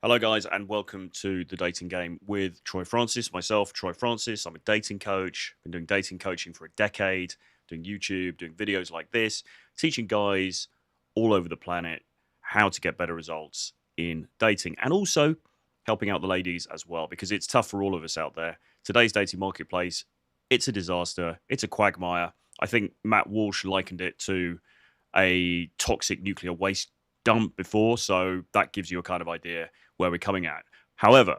Hello, guys, and welcome to The Dating Game with Troy Francis. Myself, Troy Francis. I'm a dating coach. Been doing dating coaching for a decade, doing YouTube, doing videos like this, teaching guys all over the planet how to get better results in dating, and also helping out the ladies as well, because it's tough for all of us out there. Today's dating marketplace, it's a disaster. It's a quagmire. I think Matt Walsh likened it to a toxic nuclear waste dump before, so that gives you a kind of idea where we're coming at. However,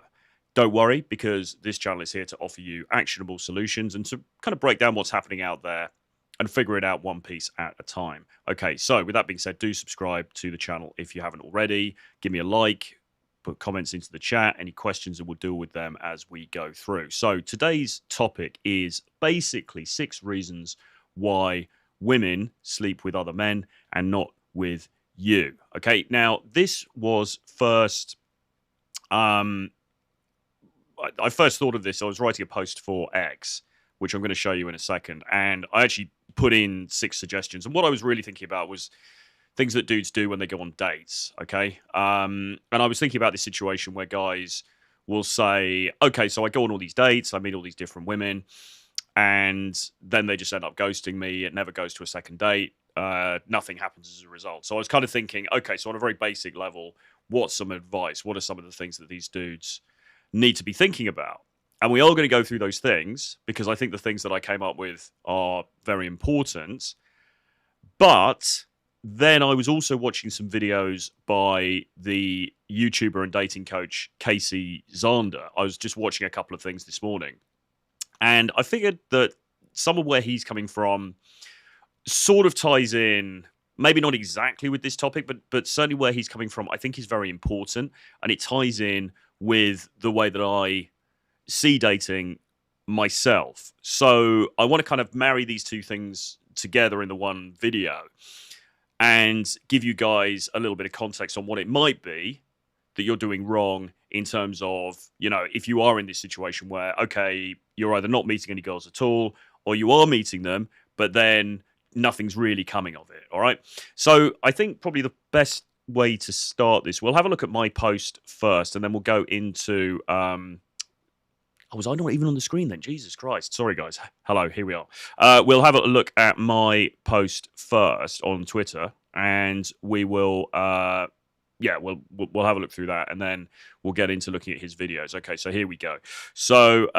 don't worry, because this channel is here to offer you actionable solutions and to kind of break down what's happening out there and figure it out one piece at a time. Okay, so with that being said, do subscribe to the channel if you haven't already. Give me a like, put comments into the chat, any questions, and we'll deal with them as we go through. So today's topic is basically 6 reasons why women sleep with other men and not with you. Okay, now this was first I first thought of this. I was writing a post for X, which I'm going to show you in a second, and I actually put in 6 suggestions. And what I was really thinking about was things that dudes do when they go on dates. Okay, and I was thinking about this situation where guys will say, "Okay, so I go on all these dates, I meet all these different women, and then they just end up ghosting me. It never goes to a second date. Nothing happens as a result." So I was kind of thinking, okay, so on a very basic level, what's some advice? What are some of the things that these dudes need to be thinking about? And we are going to go through those things because I think the things that I came up with are very important. But then I was also watching some videos by the YouTuber and dating coach Casey Zander. I was just watching a couple of things this morning, and I figured that some of where he's coming from sort of ties in, maybe not exactly with this topic, but certainly where he's coming from, I think is very important, and it ties in with the way that I see dating myself. So I want to kind of marry these two things together in the one video and give you guys a little bit of context on what it might be that you're doing wrong in terms of, you know, if you are in this situation where, okay, you're either not meeting any girls at all or you are meeting them, but then nothing's really coming of it. All right. So I think probably the best way to start this, we'll have a look at my post first, and then we'll go into was I not even on the screen then? Jesus Christ. Sorry, guys. Hello, here we are. We'll have a look at my post first on Twitter, and we will we'll have a look through that, and then we'll get into looking at his videos. Okay, so here we go. So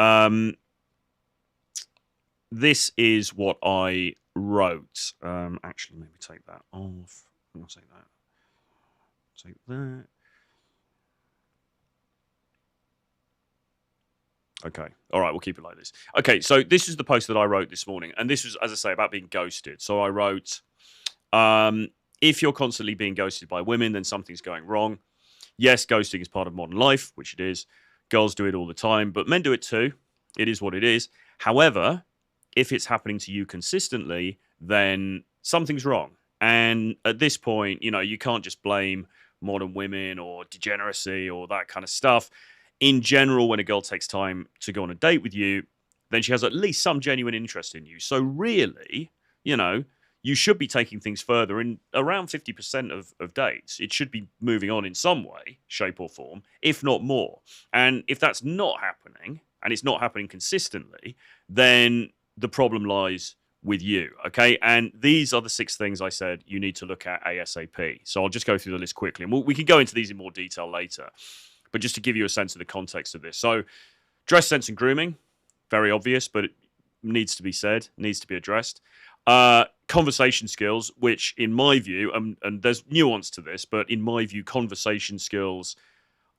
this is what I wrote. Actually, maybe take that off. I'll take that. Take that. Okay. All right. We'll keep it like this. Okay. So this is the post that I wrote this morning. And this was, as I say, about being ghosted. So I wrote, if you're constantly being ghosted by women, then something's going wrong. Yes, ghosting is part of modern life, which it is. Girls do it all the time, but men do it too. It is what it is. However, if it's happening to you consistently, then something's wrong. And at this point, you know, you can't just blame modern women or degeneracy or that kind of stuff. In general, when a girl takes time to go on a date with you, then she has at least some genuine interest in you. So really, you know, you should be taking things further in around 50% of dates. It should be moving on in some way, shape or form, if not more. And if that's not happening, and it's not happening consistently, then the problem lies with you, okay? And these are the 6 things I said you need to look at ASAP. So I'll just go through the list quickly, and we can go into these in more detail later. But just to give you a sense of the context of this. So dress sense and grooming, very obvious, but it needs to be said, needs to be addressed. Conversation skills, which in my view, and there's nuance to this, but in my view, conversation skills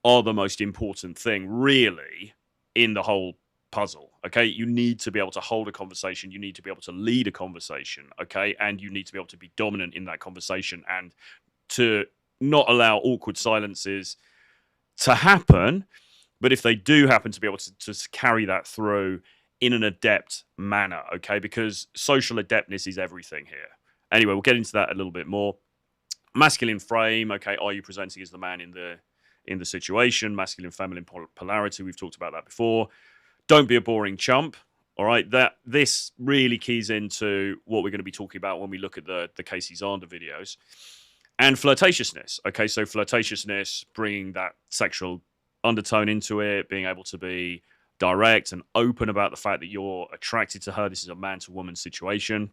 are the most important thing, really, in the whole puzzle, okay? You need to be able to hold a conversation. You need to be able to lead a conversation, okay? And you need to be able to be dominant in that conversation and to not allow awkward silences to happen, but if they do happen, to be able to carry that through in an adept manner, okay? Because social adeptness is everything here. Anyway, we'll get into that a little bit more. Masculine frame, okay? Are you presenting as the man in the situation? Masculine, feminine polarity, we've talked about that before. Don't be a boring chump, all right? This really keys into what we're going to be talking about when we look at the Casey Zander videos. And flirtatiousness. Okay, so flirtatiousness, bringing that sexual undertone into it, being able to be direct and open about the fact that you're attracted to her. This is a man to woman situation.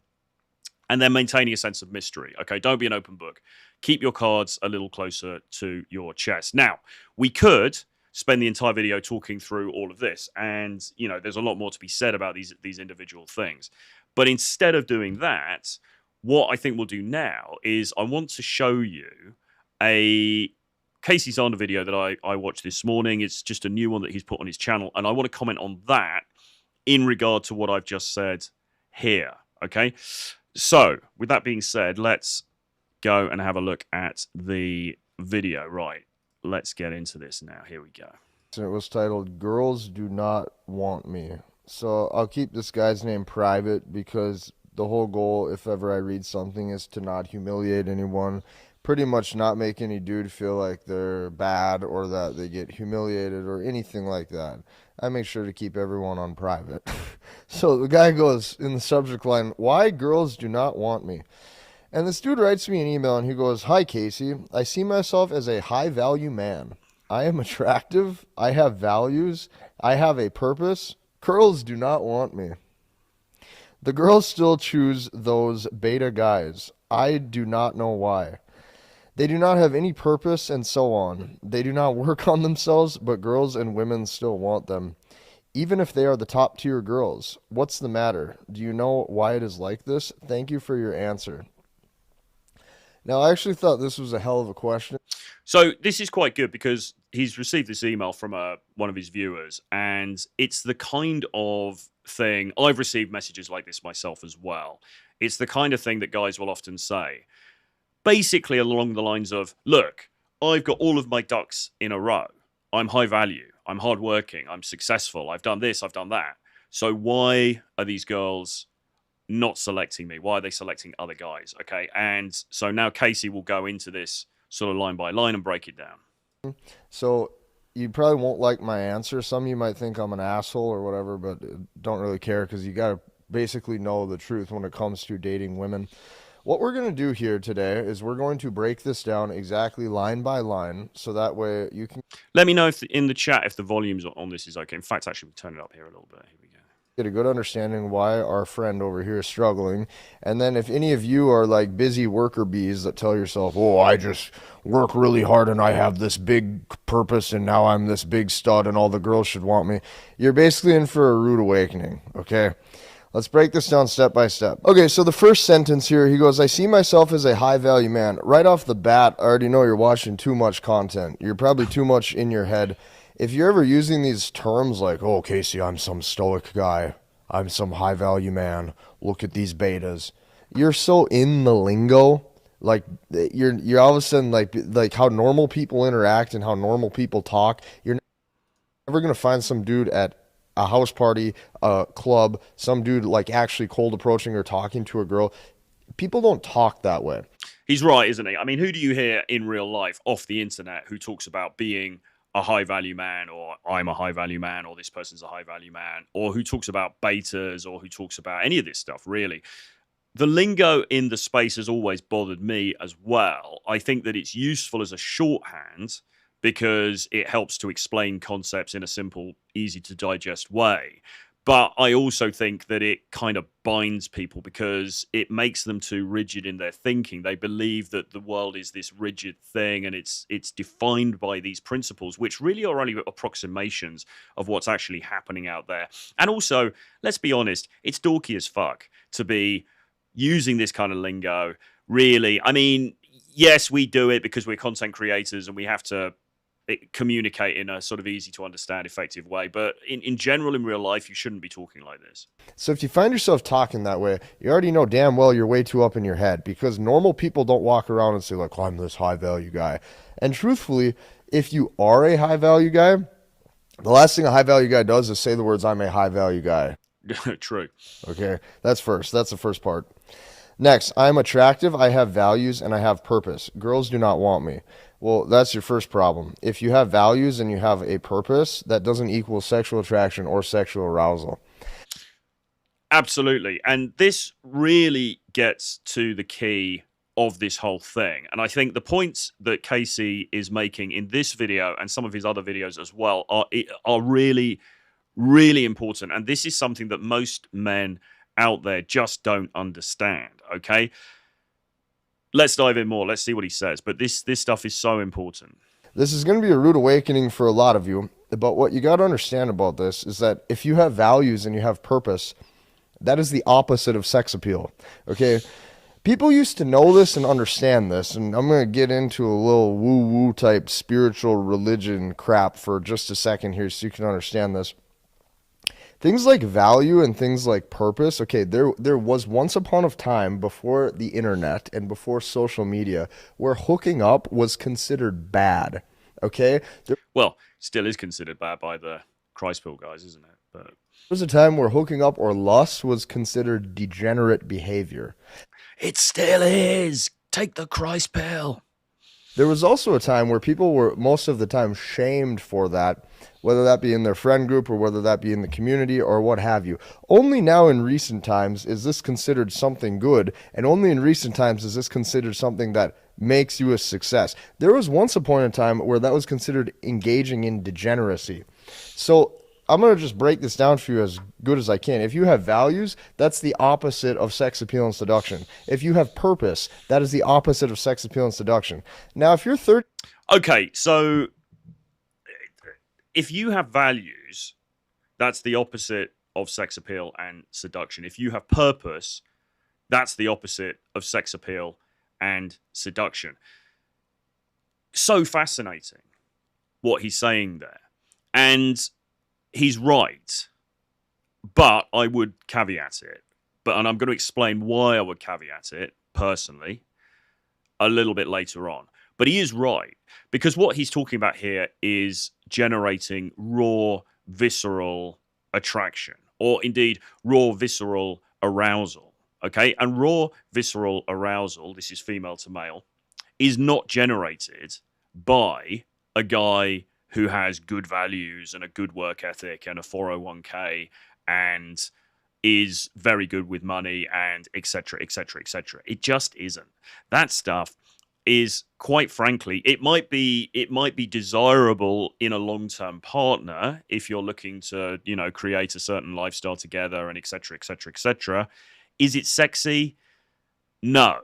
And then maintaining a sense of mystery. Okay, don't be an open book. Keep your cards a little closer to your chest. Now, we could spend the entire video talking through all of this, and there's a lot more to be said about these individual things. But instead of doing that, what I think we'll do now is I want to show you a Casey Zander video that I watched this morning. It's just a new one that he's put on his channel, and I want to comment on that in regard to what I've just said here. Okay. So, with that being said, let's go and have a look at the video. Right, let's get into this now. Here we go. It was titled, Girls Do Not Want Me. So, I'll keep this guy's name private because the whole goal, if ever I read something, is to not humiliate anyone. Pretty much not make any dude feel like they're bad or that they get humiliated or anything like that. I make sure to keep everyone on private. So the guy goes in the subject line, why girls do not want me. And this dude writes me an email and he goes, hi Casey, I see myself as a high value man. I am attractive. I have values. I have a purpose. Girls do not want me. The girls still choose those beta guys. I do not know why. They do not have any purpose and so on. They do not work on themselves, but girls and women still want them. Even if they are the top tier girls. What's the matter? Do you know why it is like this? Thank you for your answer. Now, I actually thought this was a hell of a question. So this is quite good because he's received this email from one of his viewers, and it's the kind of thing, I've received messages like this myself as well. It's the kind of thing that guys will often say. Basically along the lines of, look, I've got all of my ducks in a row. I'm high value. I'm hardworking. I'm successful. I've done this. I've done that. So why are these girls not selecting me? Why are they selecting other guys? Okay. And so now Casey will go into this sort of line by line and break it down. So you probably won't like my answer. Some of you might think I'm an asshole or whatever, but don't really care because you got to basically know the truth when it comes to dating women. What we're going to do here today is we're going to break this down exactly line by line so that way you can... Let me know if in the chat if the volumes on this is okay. In fact, actually, we'll turn it up here a little bit. Here we go. Get a good understanding why our friend over here is struggling. And then if any of you are like busy worker bees that tell yourself, oh, I just work really hard and I have this big purpose and now I'm this big stud and all the girls should want me, you're basically in for a rude awakening, okay? Let's break this down step by step. Okay, so the first sentence here, he goes, I see myself as a high-value man. Right off the bat, I already know you're watching too much content. You're probably too much in your head. If you're ever using these terms like, oh, Casey, I'm some stoic guy. I'm some high-value man. Look at these betas. You're so in the lingo. Like, you're all of a sudden, like how normal people interact and how normal people talk. You're never going to find some dude at a house party, a club, some dude like actually cold approaching or talking to a girl. People don't talk that way. He's right, isn't he? I mean, who do you hear in real life off the internet who talks about being a high value man, or I'm a high value man, or this person's a high value man, or who talks about betas, or who talks about any of this stuff, really? The lingo in the space has always bothered me as well. I think that it's useful as a shorthand because it helps to explain concepts in a simple, easy to digest way. But I also think that it kind of binds people because it makes them too rigid in their thinking. They believe that the world is this rigid thing and it's defined by these principles, which really are only approximations of what's actually happening out there. And also, let's be honest, it's dorky as fuck to be using this kind of lingo. Really, I mean, yes, we do it because we're content creators and we have to communicate in a sort of easy to understand, effective way. But in general, in real life, you shouldn't be talking like this. So if you find yourself talking that way, you already know damn well you're way too up in your head, because normal people don't walk around and say, like, oh, I'm this high value guy. And truthfully, if you are a high value guy, the last thing a high value guy does is say the words, I'm a high value guy. True. Okay, that's first. That's the first part. Next, I'm attractive, I have values, and I have purpose. Girls do not want me. Well, that's your first problem. If you have values and you have a purpose, that doesn't equal sexual attraction or sexual arousal. Absolutely. And this really gets to the key of this whole thing. And I think the points that Casey is making in this video and some of his other videos as well are really, really important. And this is something that most men out there just don't understand, okay? Let's dive in more. Let's see what he says. But this stuff is so important. This is going to be a rude awakening for a lot of you. But what you got to understand about this is that if you have values and you have purpose, that is the opposite of sex appeal, okay? People used to know this and understand this, and I'm going to get into a little woo-woo type spiritual religion crap for just a second here so you can understand this. Things like value and things like purpose, okay, there was once upon a time before the internet and before social media where hooking up was considered bad, okay? Well, still is considered bad by the Christ pill guys, isn't it? But there was a time where hooking up or lust was considered degenerate behavior. It still is. Take the Christ pill. There was also a time where people were most of the time shamed for that, whether that be in their friend group or whether that be in the community or what have you. Only now in recent times is this considered something good, and only in recent times is this considered something that makes you a success. There was once upon a time where that was considered engaging in degeneracy. So I'm going to just break this down for you as good as I can. If you have values, that's the opposite of sex appeal and seduction. If you have purpose, that is the opposite of sex appeal and seduction. Now, if you're 30... Okay, so if you have values, that's the opposite of sex appeal and seduction. If you have purpose, that's the opposite of sex appeal and seduction. So fascinating what he's saying there. And he's right, but I would caveat it. And I'm going to explain why I would caveat it personally a little bit later on. But he is right, because what he's talking about here is generating raw, visceral attraction, or indeed raw, visceral arousal. Okay, and raw, visceral arousal, this is female to male, is not generated by a guy who has good values and a good work ethic and a 401k and is very good with money and etc., etc., etc. It just isn't. That stuff is, quite frankly, it might be desirable in a long-term partner if you're looking to, create a certain lifestyle together and etc., etc., etc. Is it sexy? No.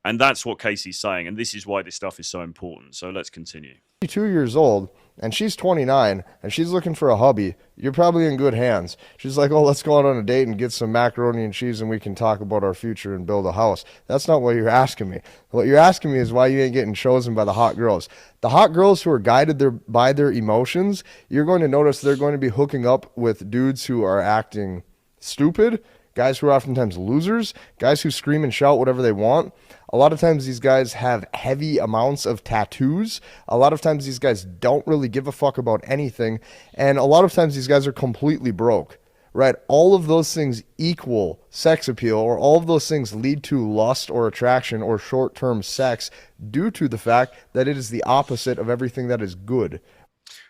And that's what Casey's saying, and this is why this stuff is so important. So let's continue. 22 years old, and she's 29, and she's looking for a hubby, you're probably in good hands. She's like, oh, let's go out on a date and get some macaroni and cheese, and we can talk about our future and build a house. That's not what you're asking me. What you're asking me is why you ain't getting chosen by the hot girls. The hot girls who are guided by their emotions, you're going to notice they're going to be hooking up with dudes who are acting stupid, guys who are oftentimes losers, guys who scream and shout whatever they want. A lot of times these guys have heavy amounts of tattoos. A lot of times these guys don't really give a fuck about anything. And a lot of times these guys are completely broke, right? All of those things equal sex appeal, or all of those things lead to lust or attraction or short-term sex due to the fact that it is the opposite of everything that is good.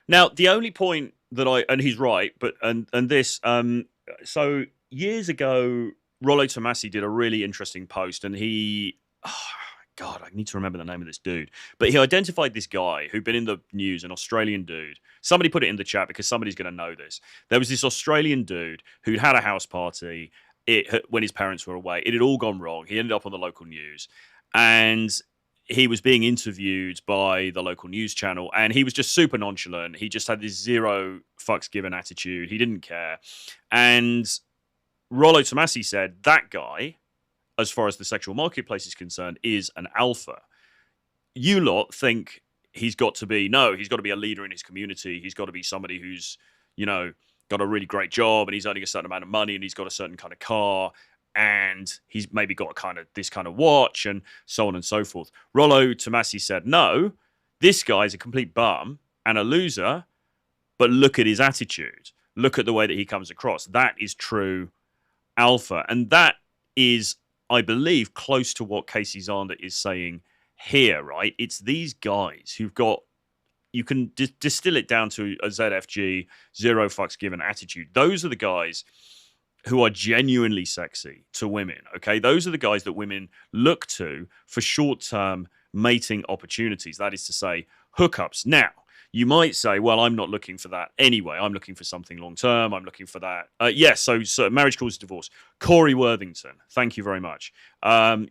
Now, the only point that and he's right, but, and this, so years ago, Rollo Tomassi did a really interesting post, and God, I need to remember the name of this dude. But he identified this guy who'd been in the news, an Australian dude. Somebody put it in the chat because somebody's going to know this. There was this Australian dude who'd had a house party when his parents were away. It had all gone wrong. He ended up on the local news, and he was being interviewed by the local news channel, and he was just super nonchalant. He just had this zero fucks given attitude. He didn't care. And Rollo Tomassi said that guy, as far as the sexual marketplace is concerned, is an alpha. You lot think he's got to be a leader in his community. He's got to be somebody who's, got a really great job, and he's earning a certain amount of money, and he's got a certain kind of car, and he's maybe got this kind of watch, and so on and so forth. Rollo Tomassi said, no, this guy's a complete bum and a loser, but look at his attitude. Look at the way that he comes across. That is true alpha. And that is, I believe, close to what Casey Zander is saying here, right? It's these guys who've got, you can distill it down to a ZFG, zero fucks given attitude. Those are the guys, who are genuinely sexy to women, okay? Those are the guys that women look to for short-term mating opportunities. That is to say, hookups. Now, you might say, well, I'm not looking for that anyway. I'm looking for something long-term. I'm looking for that. Yes, so marriage causes divorce. Corey Worthington, thank you very much.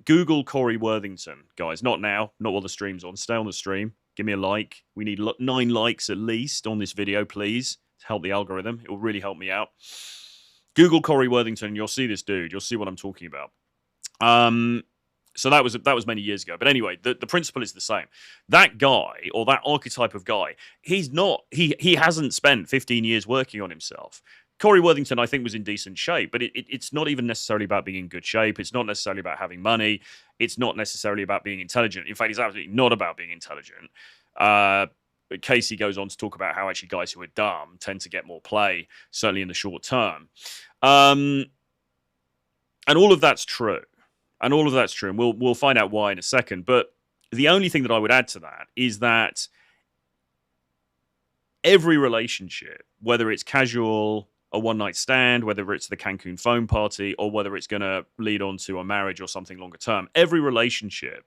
Google Corey Worthington, guys. Not now, not while the stream's on. Stay on the stream. Give me a like. We need 9 likes at least on this video, please, to help the algorithm. It will really help me out. Google Corey Worthington, you'll see this dude. You'll see what I'm talking about. So that was many years ago. But anyway, the principle is the same. That guy, or that archetype of guy, he hasn't spent 15 years working on himself. Corey Worthington, I think, was in decent shape, but it's not even necessarily about being in good shape. It's not necessarily about having money. It's not necessarily about being intelligent. In fact, it's absolutely not about being intelligent. Casey goes on to talk about how actually guys who are dumb tend to get more play, certainly in the short term. And all of that's true. And we'll find out why in a second. But the only thing that I would add to that is that every relationship, whether it's casual, a one-night stand, whether it's the Cancun phone party, or whether it's going to lead on to a marriage or something longer term, every relationship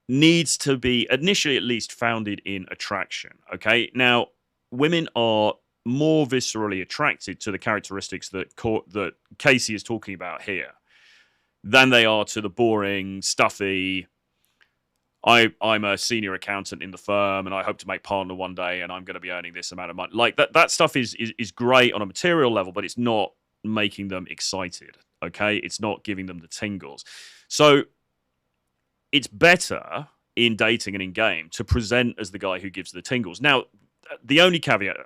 needs to be, initially at least, founded in attraction, okay? Now, women are more viscerally attracted to the characteristics that Casey is talking about here than they are to the boring, stuffy, I'm a senior accountant in the firm and I hope to make partner one day and I'm going to be earning this amount of money. Like, that stuff is great on a material level, but it's not making them excited, okay? It's not giving them the tingles. So it's better in dating and in game to present as the guy who gives the tingles. Now, the only caveat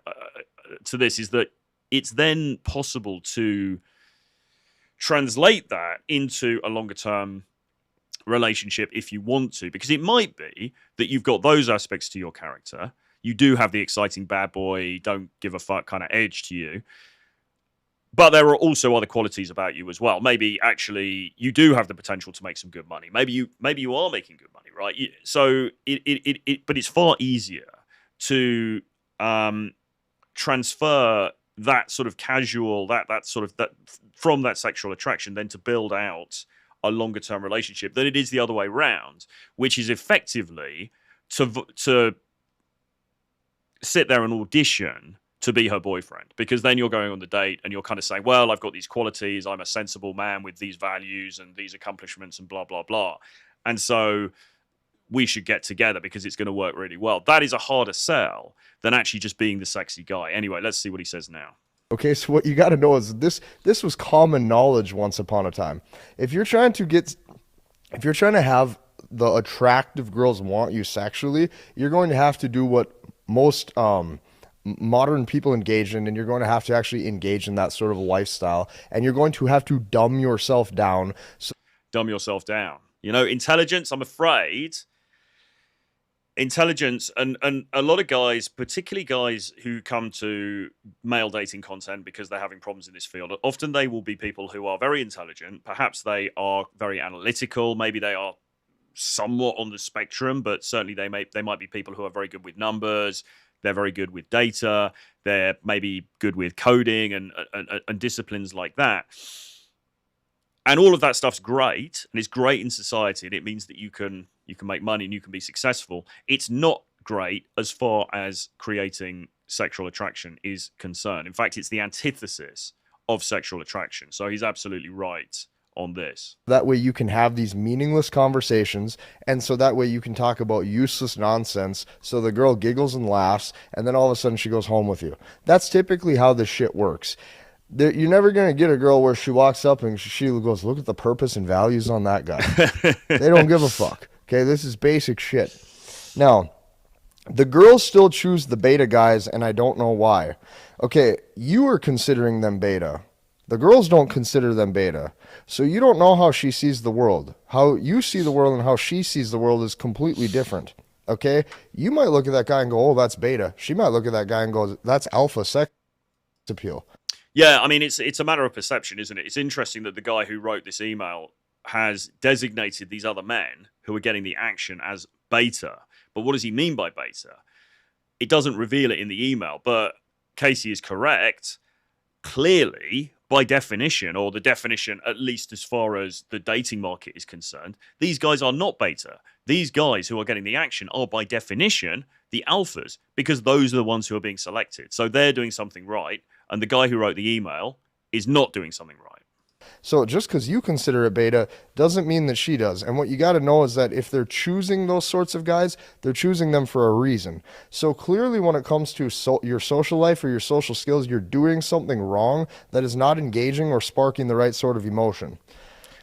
to this is that it's then possible to translate that into a longer term relationship if you want to, because it might be that you've got those aspects to your character. You do have the exciting bad boy, don't give a fuck kind of edge to you. But there are also other qualities about you as well. Maybe actually you do have the potential to make some good money. Maybe you are making good money, right? So but it's far easier to transfer that sort of casual, that from that sexual attraction, then to build out a longer term relationship than it is the other way around, which is effectively to sit there and audition to be her boyfriend, because then you're going on the date and you're kind of saying, well, I've got these qualities, I'm a sensible man with these values and these accomplishments and blah, blah, blah. And so we should get together because it's going to work really well. That is a harder sell than actually just being the sexy guy. Anyway, let's see what he says now. Okay, so what you got to know is this was common knowledge once upon a time. If you're trying to have the attractive girls want you sexually, you're going to have to do what most modern people engage in, and you're going to have to actually engage in that sort of lifestyle, and you're going to have to dumb yourself down. Dumb yourself down. You know, intelligence, I'm afraid, intelligence, and a lot of guys, particularly guys who come to male dating content because they're having problems in this field, often they will be people who are very intelligent. Perhaps they are very analytical. Maybe they are somewhat on the spectrum, but certainly they might be people who are very good with numbers. They're very good with data. They're maybe good with coding and disciplines like that. And all of that stuff's great, and it's great in society, and it means that you can make money and you can be successful. It's not great as far as creating sexual attraction is concerned. In fact, it's the antithesis of sexual attraction. So he's absolutely right on this. That way you can have these meaningless conversations, and so that way you can talk about useless nonsense, so the girl giggles and laughs, and then all of a sudden she goes home with you. That's typically how this shit works. You're never going to get a girl where she walks up and she goes, look at the purpose and values on that guy. They don't give a fuck. Okay, this is basic shit. Now, the girls still choose the beta guys, and I don't know why. Okay, you are considering them beta. The girls don't consider them beta. So you don't know how she sees the world. How you see the world and how she sees the world is completely different. Okay? You might look at that guy and go, oh, that's beta. She might look at that guy and go, that's alpha sex appeal. Yeah, I mean, it's a matter of perception, isn't it? It's interesting that the guy who wrote this email has designated these other men who are getting the action as beta. But what does he mean by beta? It doesn't reveal it in the email, but Casey is correct. Clearly, by definition, or the definition, at least as far as the dating market is concerned, these guys are not beta. These guys who are getting the action are by definition the alphas, because those are the ones who are being selected. So they're doing something right, and the guy who wrote the email is not doing something right. So just because you consider it beta doesn't mean that she does. And what you got to know is that if they're choosing those sorts of guys, they're choosing them for a reason. So clearly when it comes to your social life or your social skills, you're doing something wrong that is not engaging or sparking the right sort of emotion.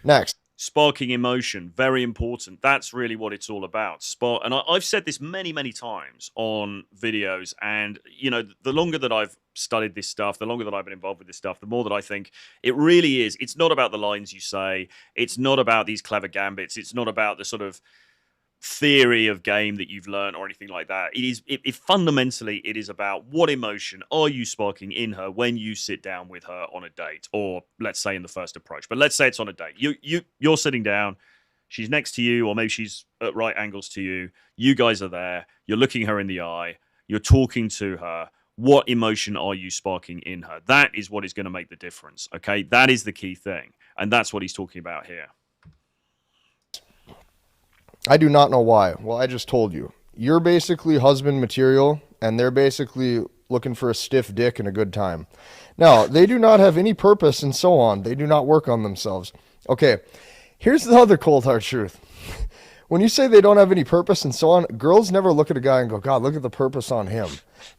Next. Sparking emotion, very important. That's really what it's all about. And I've said this many, many times on videos. And, you know, the longer that I've studied this stuff, the longer that I've been involved with this stuff, the more that I think it really is. It's not about the lines you say. It's not about these clever gambits. It's not about the sort of theory of game that you've learned or anything like that. It fundamentally, it is about what emotion are you sparking in her when you sit down with her on a date, or let's say in the first approach. But let's say it's on a date. You're sitting down, she's next to you, or maybe she's at right angles to you. You guys are there. You're looking her in the eye. You're talking to her. What emotion are you sparking in her? That is what is going to make the difference. Okay, that is the key thing, and that's what he's talking about here. I do not know why. Well, I just told you. You're basically husband material, and they're basically looking for a stiff dick and a good time. Now, they do not have any purpose and so on. They do not work on themselves. Okay, here's the other cold hard truth. When you say they don't have any purpose and so on, girls never look at a guy and go, God, look at the purpose on him.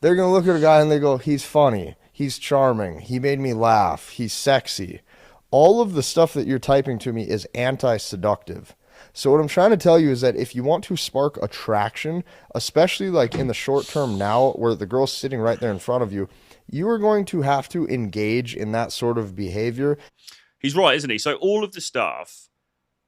They're going to look at a guy and they go, he's funny, he's charming, he made me laugh, he's sexy. All of the stuff that you're typing to me is anti-seductive. So what I'm trying to tell you is that if you want to spark attraction, especially like in the short term now where the girl's sitting right there in front of you, you are going to have to engage in that sort of behavior. He's right, isn't he? So all of the stuff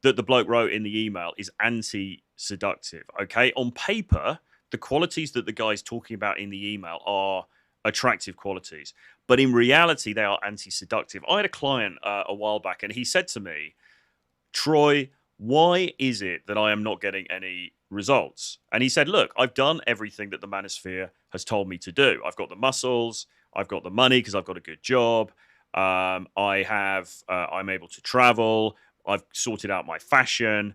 that the bloke wrote in the email is anti-seductive, okay? On paper, the qualities that the guy's talking about in the email are attractive qualities. But in reality, they are anti-seductive. I had a client a while back, and he said to me, Troy, why is it that I am not getting any results? And he said, look, I've done everything that the manosphere has told me to do. I've got the muscles, I've got the money because I've got a good job. I'm able to travel. I've sorted out my fashion.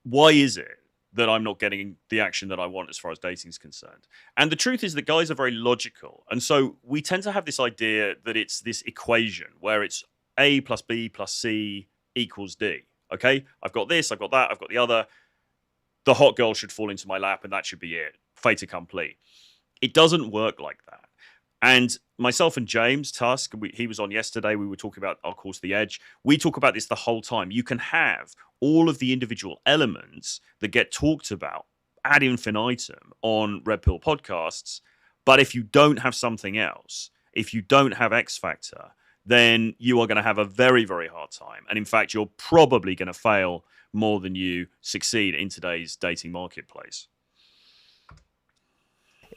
Why is it that I'm not getting the action that I want as far as dating is concerned? And the truth is that guys are very logical. And so we tend to have this idea that it's this equation where it's A plus B plus C equals D. Okay, I've got this, I've got that, I've got the other. The hot girl should fall into my lap and that should be it. Fait accompli. It doesn't work like that. And myself and James Tusk, he was on yesterday, we were talking about our course, The Edge. We talk about this the whole time. You can have all of the individual elements that get talked about ad infinitum on Red Pill podcasts, but if you don't have something else, if you don't have X Factor, then you are going to have a very, very hard time. And in fact, you're probably going to fail more than you succeed in today's dating marketplace.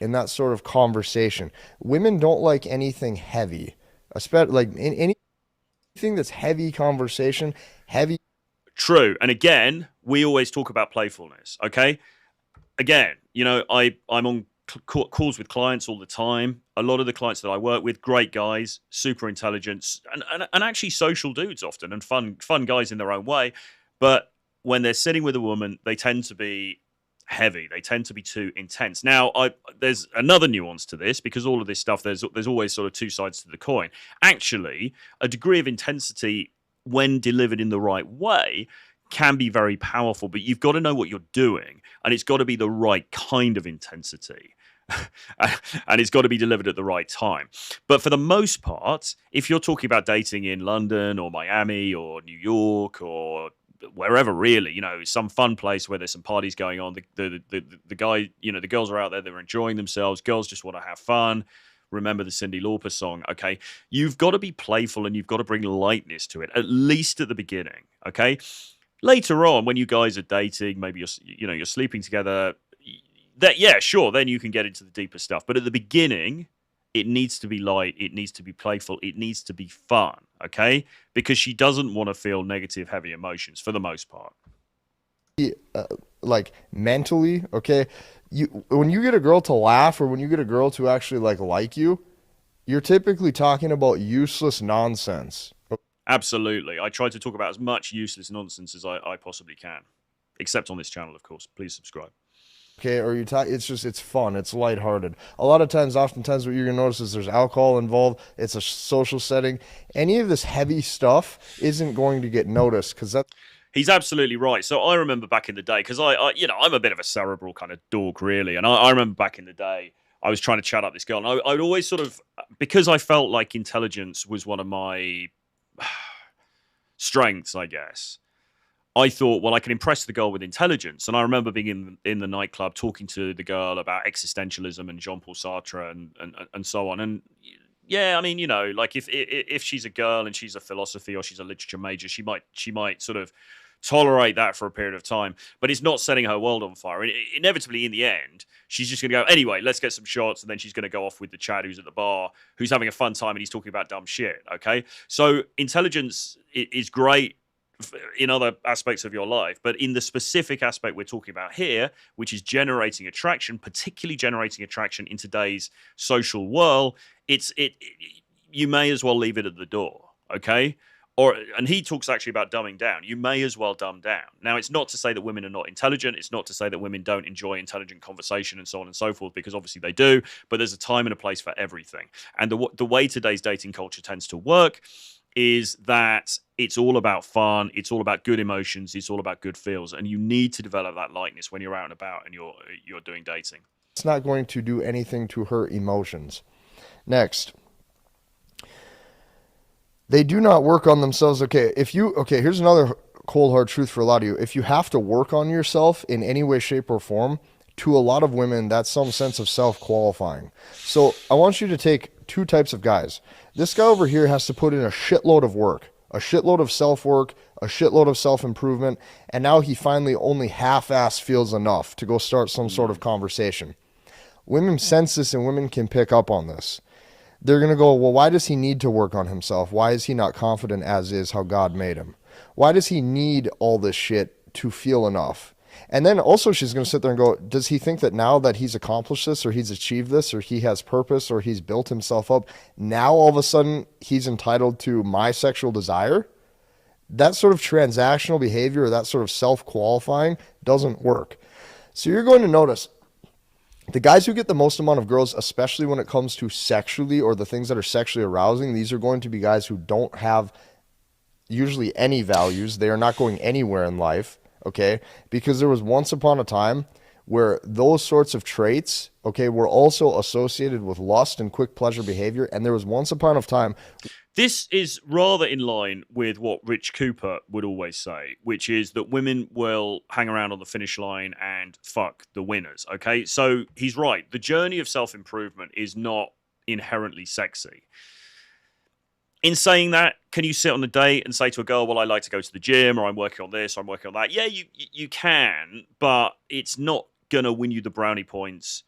In that sort of conversation, women don't like anything heavy, especially like anything that's heavy conversation, heavy. True. And again, we always talk about playfulness. Okay. Again, you know, I'm on calls with clients all the time. A lot of the clients that I work with, great guys, super intelligent, and actually social dudes often, and fun guys in their own way. But when they're sitting with a woman, they tend to be heavy. They tend to be too intense. Now, there's another nuance to this, because all of this stuff, there's always sort of two sides to the coin. Actually, a degree of intensity, when delivered in the right way, can be very powerful, but you've got to know what you're doing, and it's got to be the right kind of intensity. And it's got to be delivered at the right time. But for the most part, if you're talking about dating in London or Miami or New York or wherever, really, you know, some fun place where there's some parties going on, the guy, you know, the girls are out there, they're enjoying themselves, girls just want to have fun. Remember the Cyndi Lauper song, okay? You've got to be playful and you've got to bring lightness to it, at least at the beginning, okay? Later on, when you guys are dating, maybe you're sleeping together, that, yeah, sure, then you can get into the deeper stuff. But at the beginning, it needs to be light, it needs to be playful, it needs to be fun, okay? Because she doesn't want to feel negative, heavy emotions for the most part. Like mentally, okay? When you get a girl to laugh, or when you get a girl to actually like you, You're typically talking about useless nonsense. Absolutely. I try to talk about as much useless nonsense as I possibly can, except on this channel, of course. Please subscribe. Okay, or you talk, it's fun, it's lighthearted. A lot of times, oftentimes, what you're gonna notice is there's alcohol involved. It's a social setting. Any of this heavy stuff isn't going to get noticed because that. He's absolutely right. So I remember back in the day, because I'm a bit of a cerebral kind of dork, really, and I remember back in the day, I was trying to chat up this girl, and I would always sort of, because I felt like intelligence was one of my strengths, I guess. I thought, well, I can impress the girl with intelligence. And I remember being in the nightclub talking to the girl about existentialism and Jean-Paul Sartre and so on. And yeah, I mean, like if she's a girl and she's a philosophy or she's a literature major, she might sort of tolerate that for a period of time, but it's not setting her world on fire. And inevitably, in the end, she's just going to go, anyway, let's get some shots. And then she's going to go off with the Chad who's at the bar, who's having a fun time and he's talking about dumb shit. Okay. So intelligence is great in other aspects of your life, but in the specific aspect we're talking about here, which is generating attraction, particularly generating attraction in today's social world, you may as well leave it at the door. Okay. And he talks actually about dumbing down. You may as well dumb down. Now, it's not to say that women are not intelligent. It's not to say that women don't enjoy intelligent conversation and so on and so forth, because obviously they do, but there's a time and a place for everything. And the way today's dating culture tends to work is that it's all about fun, it's all about good emotions, it's all about good feels, and you need to develop that lightness when you're out and about and you're doing dating. It's not going to do anything to hurt emotions. Next, they do not work on themselves. Okay, here's another cold hard truth for a lot of you. If you have to work on yourself in any way, shape, or form, to a lot of women, that's some sense of self-qualifying. So I want you to take two types of guys. This guy over here has to put in a shitload of work, a shitload of self-work, a shitload of self-improvement, and now he finally only half-ass feels enough to go start some sort of conversation. Women sense this and women can pick up on this. They're going to go, well, why does he need to work on himself? Why is he not confident as is how God made him? Why does he need all this shit to feel enough? And then also she's going to sit there and go, does he think that now that he's accomplished this or he's achieved this or he has purpose or he's built himself up, now all of a sudden he's entitled to my sexual desire? That sort of transactional behavior or that sort of self-qualifying doesn't work. So you're going to notice the guys who get the most amount of girls, especially when it comes to sexually or the things that are sexually arousing, these are going to be guys who don't have usually any values. They are not going anywhere in life, okay? Because there was once upon a time where those sorts of traits, okay, were also associated with lust and quick pleasure behavior. And there was once upon a time. This is rather in line with what Rich Cooper would always say, which is that women will hang around on the finish line and fuck the winners, okay? So he's right. The journey of self-improvement is not inherently sexy. In saying that, can you sit on a date and say to a girl, well, I like to go to the gym, or I'm working on this, or I'm working on that? Yeah, you can, but it's not going to win you the brownie points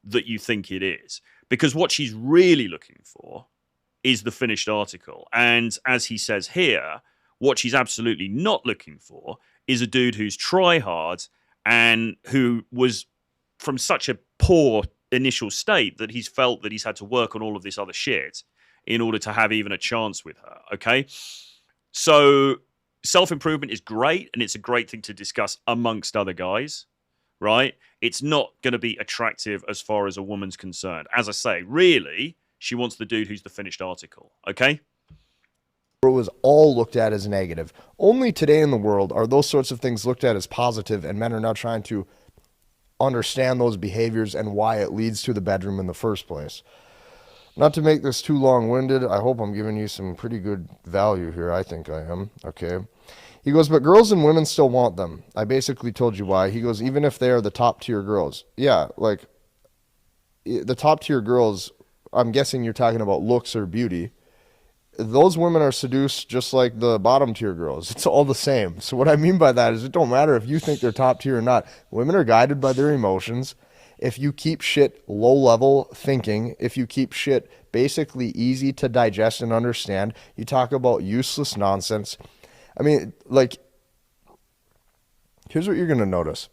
that you think it is. Because what she's really looking for is the finished article. And as he says here, what she's absolutely not looking for is a dude who's try hard and who was from such a poor initial state that he's felt that he's had to work on all of this other shit in order to have even a chance with her, okay? So self-improvement is great, and it's a great thing to discuss amongst other guys, right? It's not going to be attractive as far as a woman's concerned. As I say, really, she wants the dude who's the finished article, okay? It was all looked at as negative. Only today in the world are those sorts of things looked at as positive, and men are now trying to understand those behaviors and why it leads to the bedroom in the first place. Not to make this too long-winded, I hope I'm giving you some pretty good value here. I think I am, okay? He goes, but girls and women still want them. I basically told you why. He goes, even if they are the top-tier girls. Yeah, like, the top-tier girls, I'm guessing you're talking about looks or beauty. Those women are seduced just like the bottom tier girls. It's all the same. So what I mean by that is it don't matter if you think they're top tier or not. Women are guided by their emotions. If you keep shit low level thinking, if you keep shit basically easy to digest and understand, you talk about useless nonsense. I mean, like, here's what you're going to notice.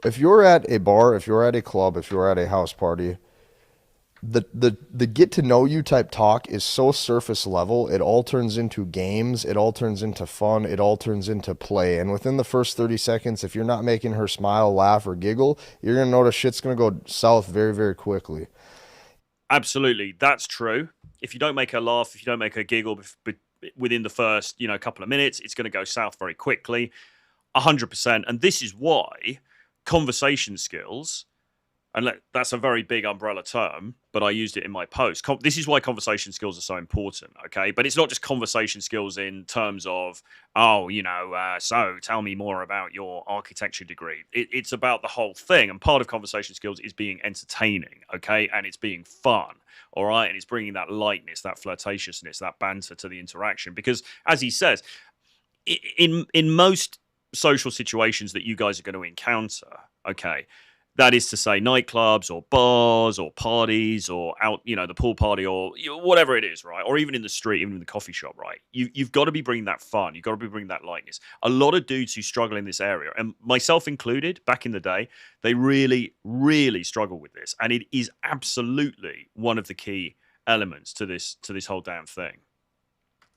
If you're at a bar, if you're at a club, if you're at a house party, The get to know you type talk is so surface level. It all turns into games, it all turns into fun, it all turns into play. And within the first 30 seconds, if you're not making her smile, laugh, or giggle, you're gonna notice shit's gonna go south very, very quickly. Absolutely, that's true. If you don't make her laugh, if you don't make her giggle within the first, couple of minutes, it's going to go south very quickly. 100%. And this is why conversation skills, and that's a very big umbrella term, but I used it in my post. This is why conversation skills are so important, okay? But it's not just conversation skills in terms of, so tell me more about your architecture degree. It's about the whole thing. And part of conversation skills is being entertaining, okay? And it's being fun, all right? And it's bringing that lightness, that flirtatiousness, that banter to the interaction. Because as he says, in most social situations that you guys are going to encounter, okay, that is to say, nightclubs or bars or parties or out, the pool party or whatever it is, right? Or even in the street, even in the coffee shop, right? You've got to be bringing that fun. You've got to be bringing that lightness. A lot of dudes who struggle in this area, and myself included, back in the day, they really, really struggle with this. And it is absolutely one of the key elements to this whole damn thing.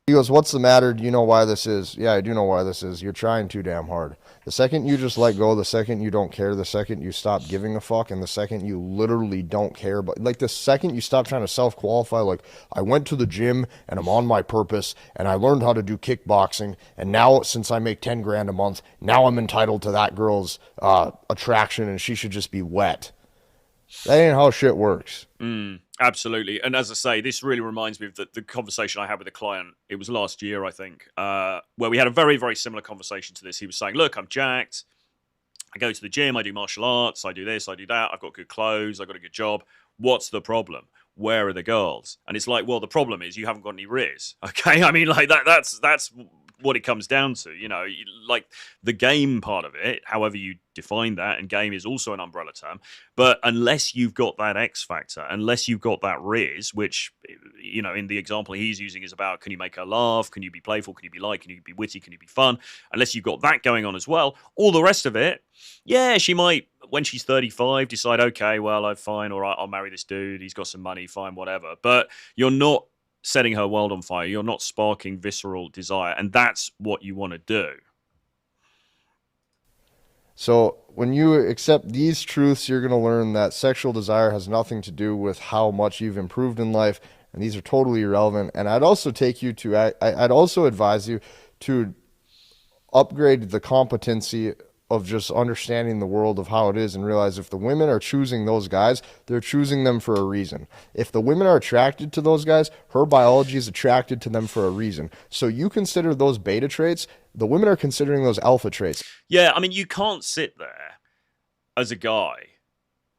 He goes, what's the matter? Do you know why this is? Yeah, I do know why this is. You're trying too damn hard. The second you just let go, the second you don't care, the second you stop giving a fuck, and the second you literally don't care, but like the second you stop trying to self-qualify, like, I went to the gym and I'm on my purpose and I learned how to do kickboxing, and now since I make 10 grand a month, now I'm entitled to that girl's attraction and she should just be wet. That ain't how shit works. Absolutely. And as I say, this really reminds me of the conversation I had with a client. It was last year, I think, where we had a very, very similar conversation to this. He was saying, look, I'm jacked. I go to the gym. I do martial arts. I do this. I do that. I've got good clothes. I've got a good job. What's the problem? Where are the girls? And it's like, well, the problem is you haven't got any rears. Okay. I mean, like that's what it comes down to, like the game part of it, however you define that, and game is also an umbrella term, but unless you've got that X factor, unless you've got that riz, which, in the example he's using is about, can you make her laugh? Can you be playful? Can you be light? Can you be witty? Can you be fun? Unless you've got that going on as well, all the rest of it, yeah, she might, when she's 35, decide, okay, well, I'm fine, all right, I'll marry this dude, he's got some money, fine, whatever. But you're not setting her world on fire. You're not sparking visceral desire. And that's what you want to do. So when you accept these truths, you're going to learn that sexual desire has nothing to do with how much you've improved in life. And these are totally irrelevant. And I'd also I'd also advise you to upgrade the competency of just understanding the world of how it is, and realize if the women are choosing those guys, they're choosing them for a reason. If the women are attracted to those guys, her biology is attracted to them for a reason. So you consider those beta traits, the women are considering those alpha traits. Yeah, I mean, you can't sit there as a guy,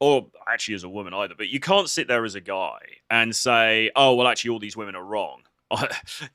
or actually as a woman either, but you can't sit there as a guy and say, oh, well, actually all these women are wrong.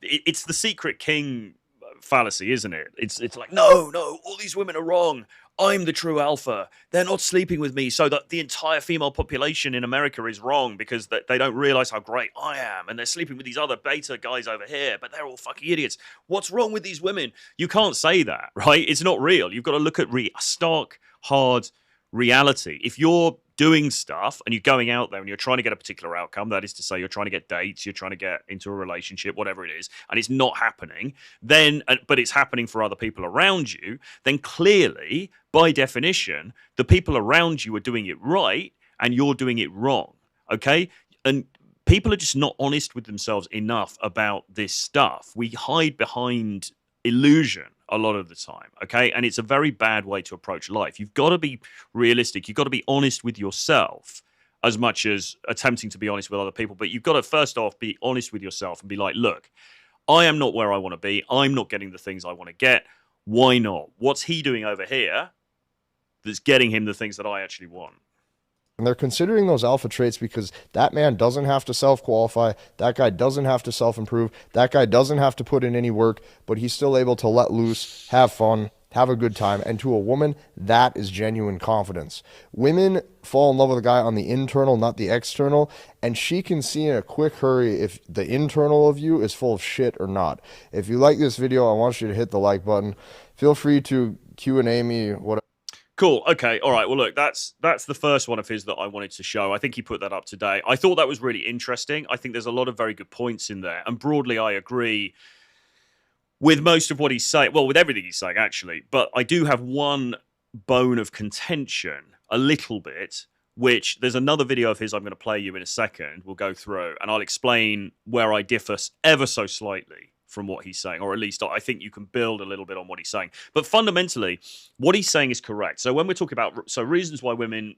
It's the secret king fallacy, isn't it? It's like, no, all these women are wrong. I'm the true alpha. They're not sleeping with me, so that the entire female population in America is wrong because they don't realize how great I am, and they're sleeping with these other beta guys over here, but they're all fucking idiots. What's wrong with these women? You can't say that, right? It's not real. You've got to look at stark, hard reality. If you're doing stuff and you're going out there and you're trying to get a particular outcome, that is to say you're trying to get dates, you're trying to get into a relationship, whatever it is, and it's not happening, then, but it's happening for other people around you, then clearly, by definition, the people around you are doing it right and you're doing it wrong, okay? And people are just not honest with themselves enough about this stuff. We hide behind illusion a lot of the time, okay? And it's a very bad way to approach life. You've got to be realistic. You've got to be honest with yourself as much as attempting to be honest with other people. But you've got to, first off, be honest with yourself and be like, look, I am not where I want to be. I'm not getting the things I want to get. Why not? What's he doing over here that's getting him the things that I actually want? And they're considering those alpha traits because that man doesn't have to self-qualify. That guy doesn't have to self-improve. That guy doesn't have to put in any work, but he's still able to let loose, have fun, have a good time. And to a woman, that is genuine confidence. Women fall in love with a guy on the internal, not the external. And she can see in a quick hurry if the internal of you is full of shit or not. If you like this video, I want you to hit the like button. Feel free to Q&A me, whatever. Cool. Okay. All right. Well, look, that's the first one of his that I wanted to show. I think he put that up today. I thought that was really interesting. I think there's a lot of very good points in there, and broadly, I agree with most of what he's saying. Well, with everything he's saying, actually. But I do have one bone of contention, a little bit, which there's another video of his I'm going to play you in a second. We'll go through, and I'll explain where I differ ever so slightly from what he's saying, or at least I think you can build a little bit on what he's saying. But fundamentally, what he's saying is correct. So when we're talking about reasons why women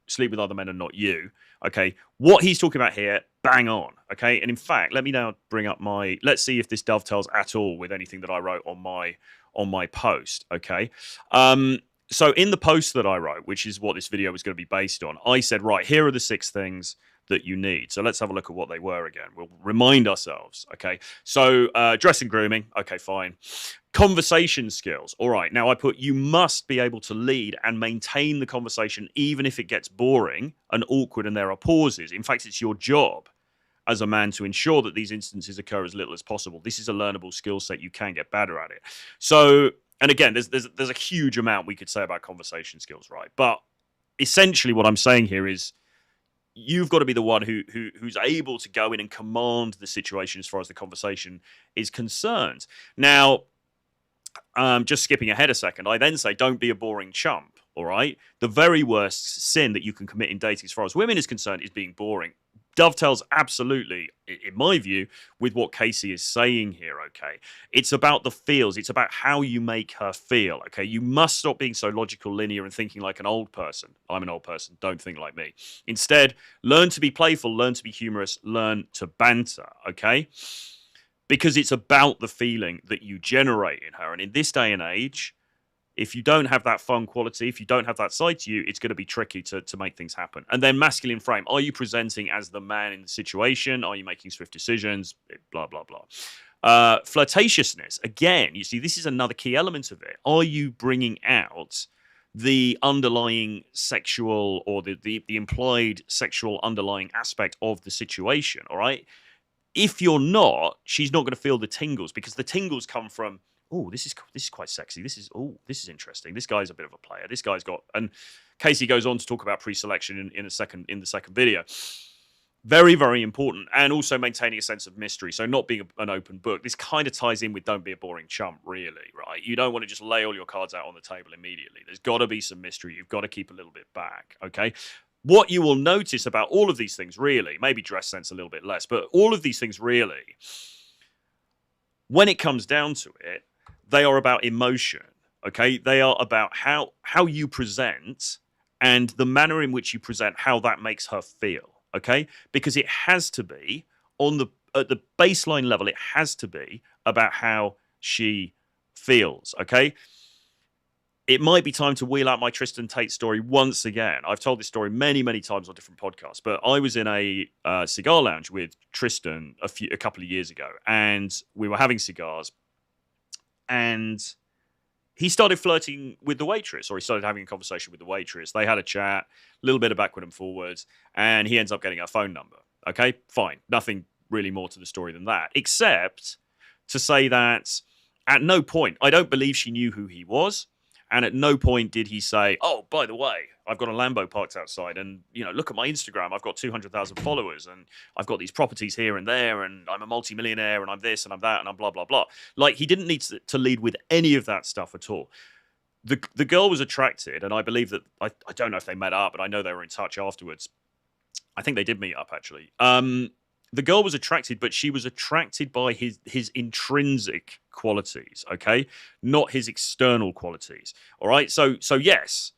sleep with other men and not you, okay, what he's talking about here, bang on, okay? And in fact, let me now bring up let's see if this dovetails at all with anything that I wrote on my post, okay? So in the post that I wrote, which is what this video was going to be based on, I said, right, here are the 6 things that you need. So let's have a look at what they were again. We'll remind ourselves, okay? So dress and grooming, okay, fine. Conversation skills, all right. Now I put, you must be able to lead and maintain the conversation even if it gets boring and awkward and there are pauses. In fact, it's your job as a man to ensure that these instances occur as little as possible. This is a learnable skill set. You can get better at it. So, and again, there's a huge amount we could say about conversation skills, right? But essentially what I'm saying here is you've got to be the one who's able to go in and command the situation as far as the conversation is concerned. Now, just skipping ahead a second, I then say, don't be a boring chump, all right? The very worst sin that you can commit in dating as far as women is concerned is being boring. Dovetails absolutely, in my view, with what Casey is saying here, okay? It's about the feels. It's about how you make her feel, okay? You must stop being so logical, linear, and thinking like an old person. I'm an old person. Don't think like me. Instead, learn to be playful, learn to be humorous, learn to banter, okay? Because it's about the feeling that you generate in her. And in this day and age, if you don't have that fun quality, if you don't have that side to you, it's going to be tricky to make things happen. And then masculine frame. Are you presenting as the man in the situation? Are you making swift decisions? Blah, blah, blah. Flirtatiousness. Again, you see, this is another key element of it. Are you bringing out the underlying sexual or the implied sexual underlying aspect of the situation, all right? If you're not, she's not going to feel the tingles, because the tingles come from, oh, this is quite sexy. This is interesting. This guy's a bit of a player. This guy's got, and Casey goes on to talk about pre-selection in the second video. Very, very important, and also maintaining a sense of mystery. So not being an open book. This kind of ties in with don't be a boring chump, really, right? You don't want to just lay all your cards out on the table immediately. There's got to be some mystery. You've got to keep a little bit back, okay? What you will notice about all of these things, really, maybe dress sense a little bit less, but all of these things, really, when it comes down to it, they are about emotion, okay? They are about how you present and the manner in which you present, how that makes her feel, okay? Because it has to be, at the baseline level, it has to be about how she feels, okay? It might be time to wheel out my Tristan Tate story once again. I've told this story many, many times on different podcasts, but I was in a cigar lounge with Tristan a couple of years ago, and we were having cigars, and he started flirting with the waitress, or he started having a conversation with the waitress. They had a chat, a little bit of backward and forwards, and he ends up getting her phone number. Okay, fine. Nothing really more to the story than that, except to say that at no point, I don't believe she knew who he was. And at no point did he say, oh, by the way, I've got a Lambo parked outside, and, you know, look at my Instagram. I've got 200,000 followers, and I've got these properties here and there, and I'm a multimillionaire, and I'm this, and I'm that, and I'm blah, blah, blah. Like, he didn't need to lead with any of that stuff at all. The girl was attracted, and I believe that, I don't know if they met up, but I know they were in touch afterwards. I think they did meet up, actually. The girl was attracted, but she was attracted by his intrinsic qualities, okay? Not his external qualities, all right? So yes,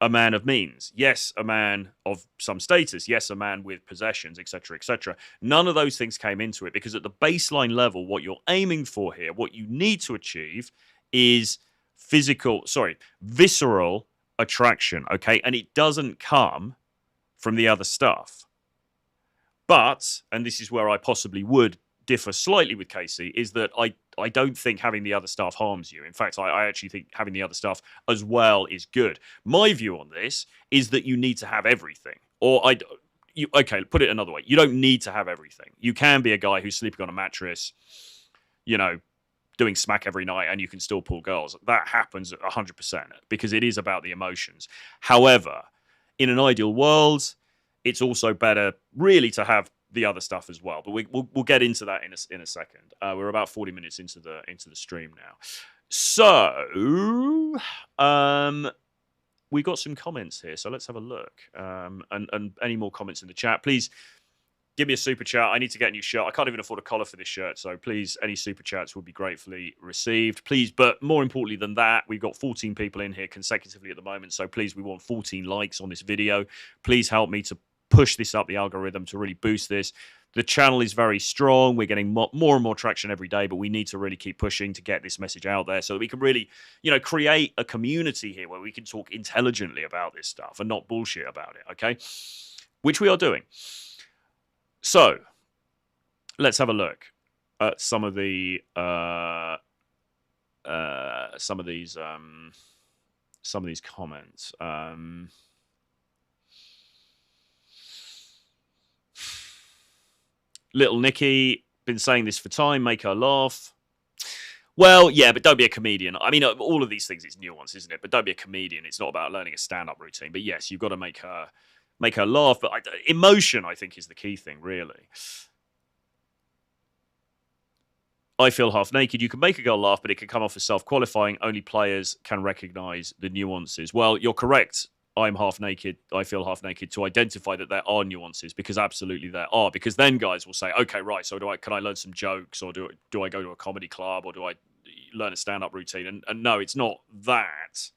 a man of means. Yes, a man of some status. Yes, a man with possessions, etc., etc. None of those things came into it, because at the baseline level, what you're aiming for here, what you need to achieve is visceral attraction, okay? And it doesn't come from the other stuff. But, and this is where I possibly would differ slightly with Casey, is that I don't think having the other stuff harms you. In fact, I actually think having the other stuff as well is good. My view on this is that you need to have everything. Okay, put it another way. You don't need to have everything. You can be a guy who's sleeping on a mattress, you know, doing smack every night and you can still pull girls. That happens 100% because it is about the emotions. However, in an ideal world, it's also better really to have the other stuff as well. But we'll get into that in a second. We're about 40 minutes into the stream now. So we got some comments here. So let's have a look. And any more comments in the chat, please. Give me a super chat. I need to get a new shirt. I can't even afford a collar for this shirt. So please, any super chats will be gratefully received. Please, but more importantly than that, we've got 14 people in here consecutively at the moment. So please, we want 14 likes on this video. Please help me to push this up the algorithm to really boost this. The channel is very strong. We're getting more and more traction every day, but we need to really keep pushing to get this message out there so that we can really, create a community here where we can talk intelligently about this stuff and not bullshit about it, okay? Which we are doing. So, let's have a look at some of the some of these comments. Little Nikki, been saying this for time. Make her laugh. Well, yeah, but don't be a comedian. I mean, all of these things, it's nuance, isn't it? But don't be a comedian. It's not about learning a stand-up routine. But yes, you've got to make her laugh. But emotion, I think, is the key thing, really. I feel half naked. You can make a girl laugh, but it can come off as self-qualifying. Only players can recognize the nuances. Well, you're correct. I'm half naked. I feel half naked to identify that there are nuances, because absolutely there are. Because then guys will say, okay, right. So can I learn some jokes, or do I go to a comedy club, or do I learn a stand-up routine? And no, it's not that.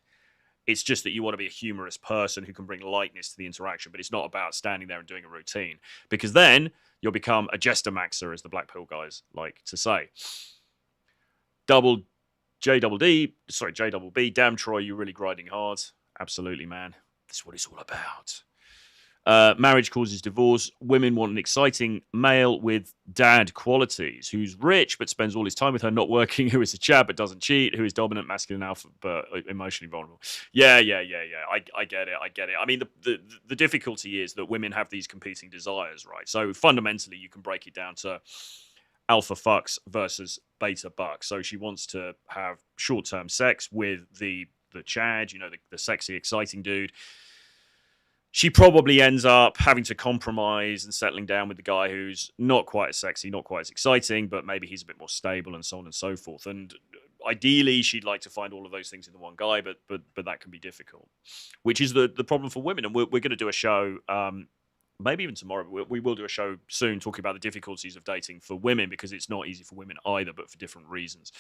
It's just that you want to be a humorous person who can bring lightness to the interaction, but it's not about standing there and doing a routine, because then you'll become a jester maxer, as the black pill guys like to say. JBB, damn Troy, you're really grinding hard. Absolutely, man. That's what it's all about. Marriage causes divorce. Women want an exciting male with dad qualities, who's rich but spends all his time with her, not working, who is a chad but doesn't cheat, who is dominant, masculine, alpha, but emotionally vulnerable. Yeah. I get it. I mean, the difficulty is that women have these competing desires, right? So fundamentally, you can break it down to alpha fucks versus beta bucks. So she wants to have short-term sex with the chad, the sexy, exciting dude. She probably ends up having to compromise and settling down with the guy who's not quite as sexy, not quite as exciting, but maybe he's a bit more stable, and so on and so forth. And ideally, she'd like to find all of those things in the one guy, but that can be difficult, which is the problem for women. And we're going to do a show, maybe even tomorrow. We will do a show soon talking about the difficulties of dating for women, because it's not easy for women either, but for different reasons.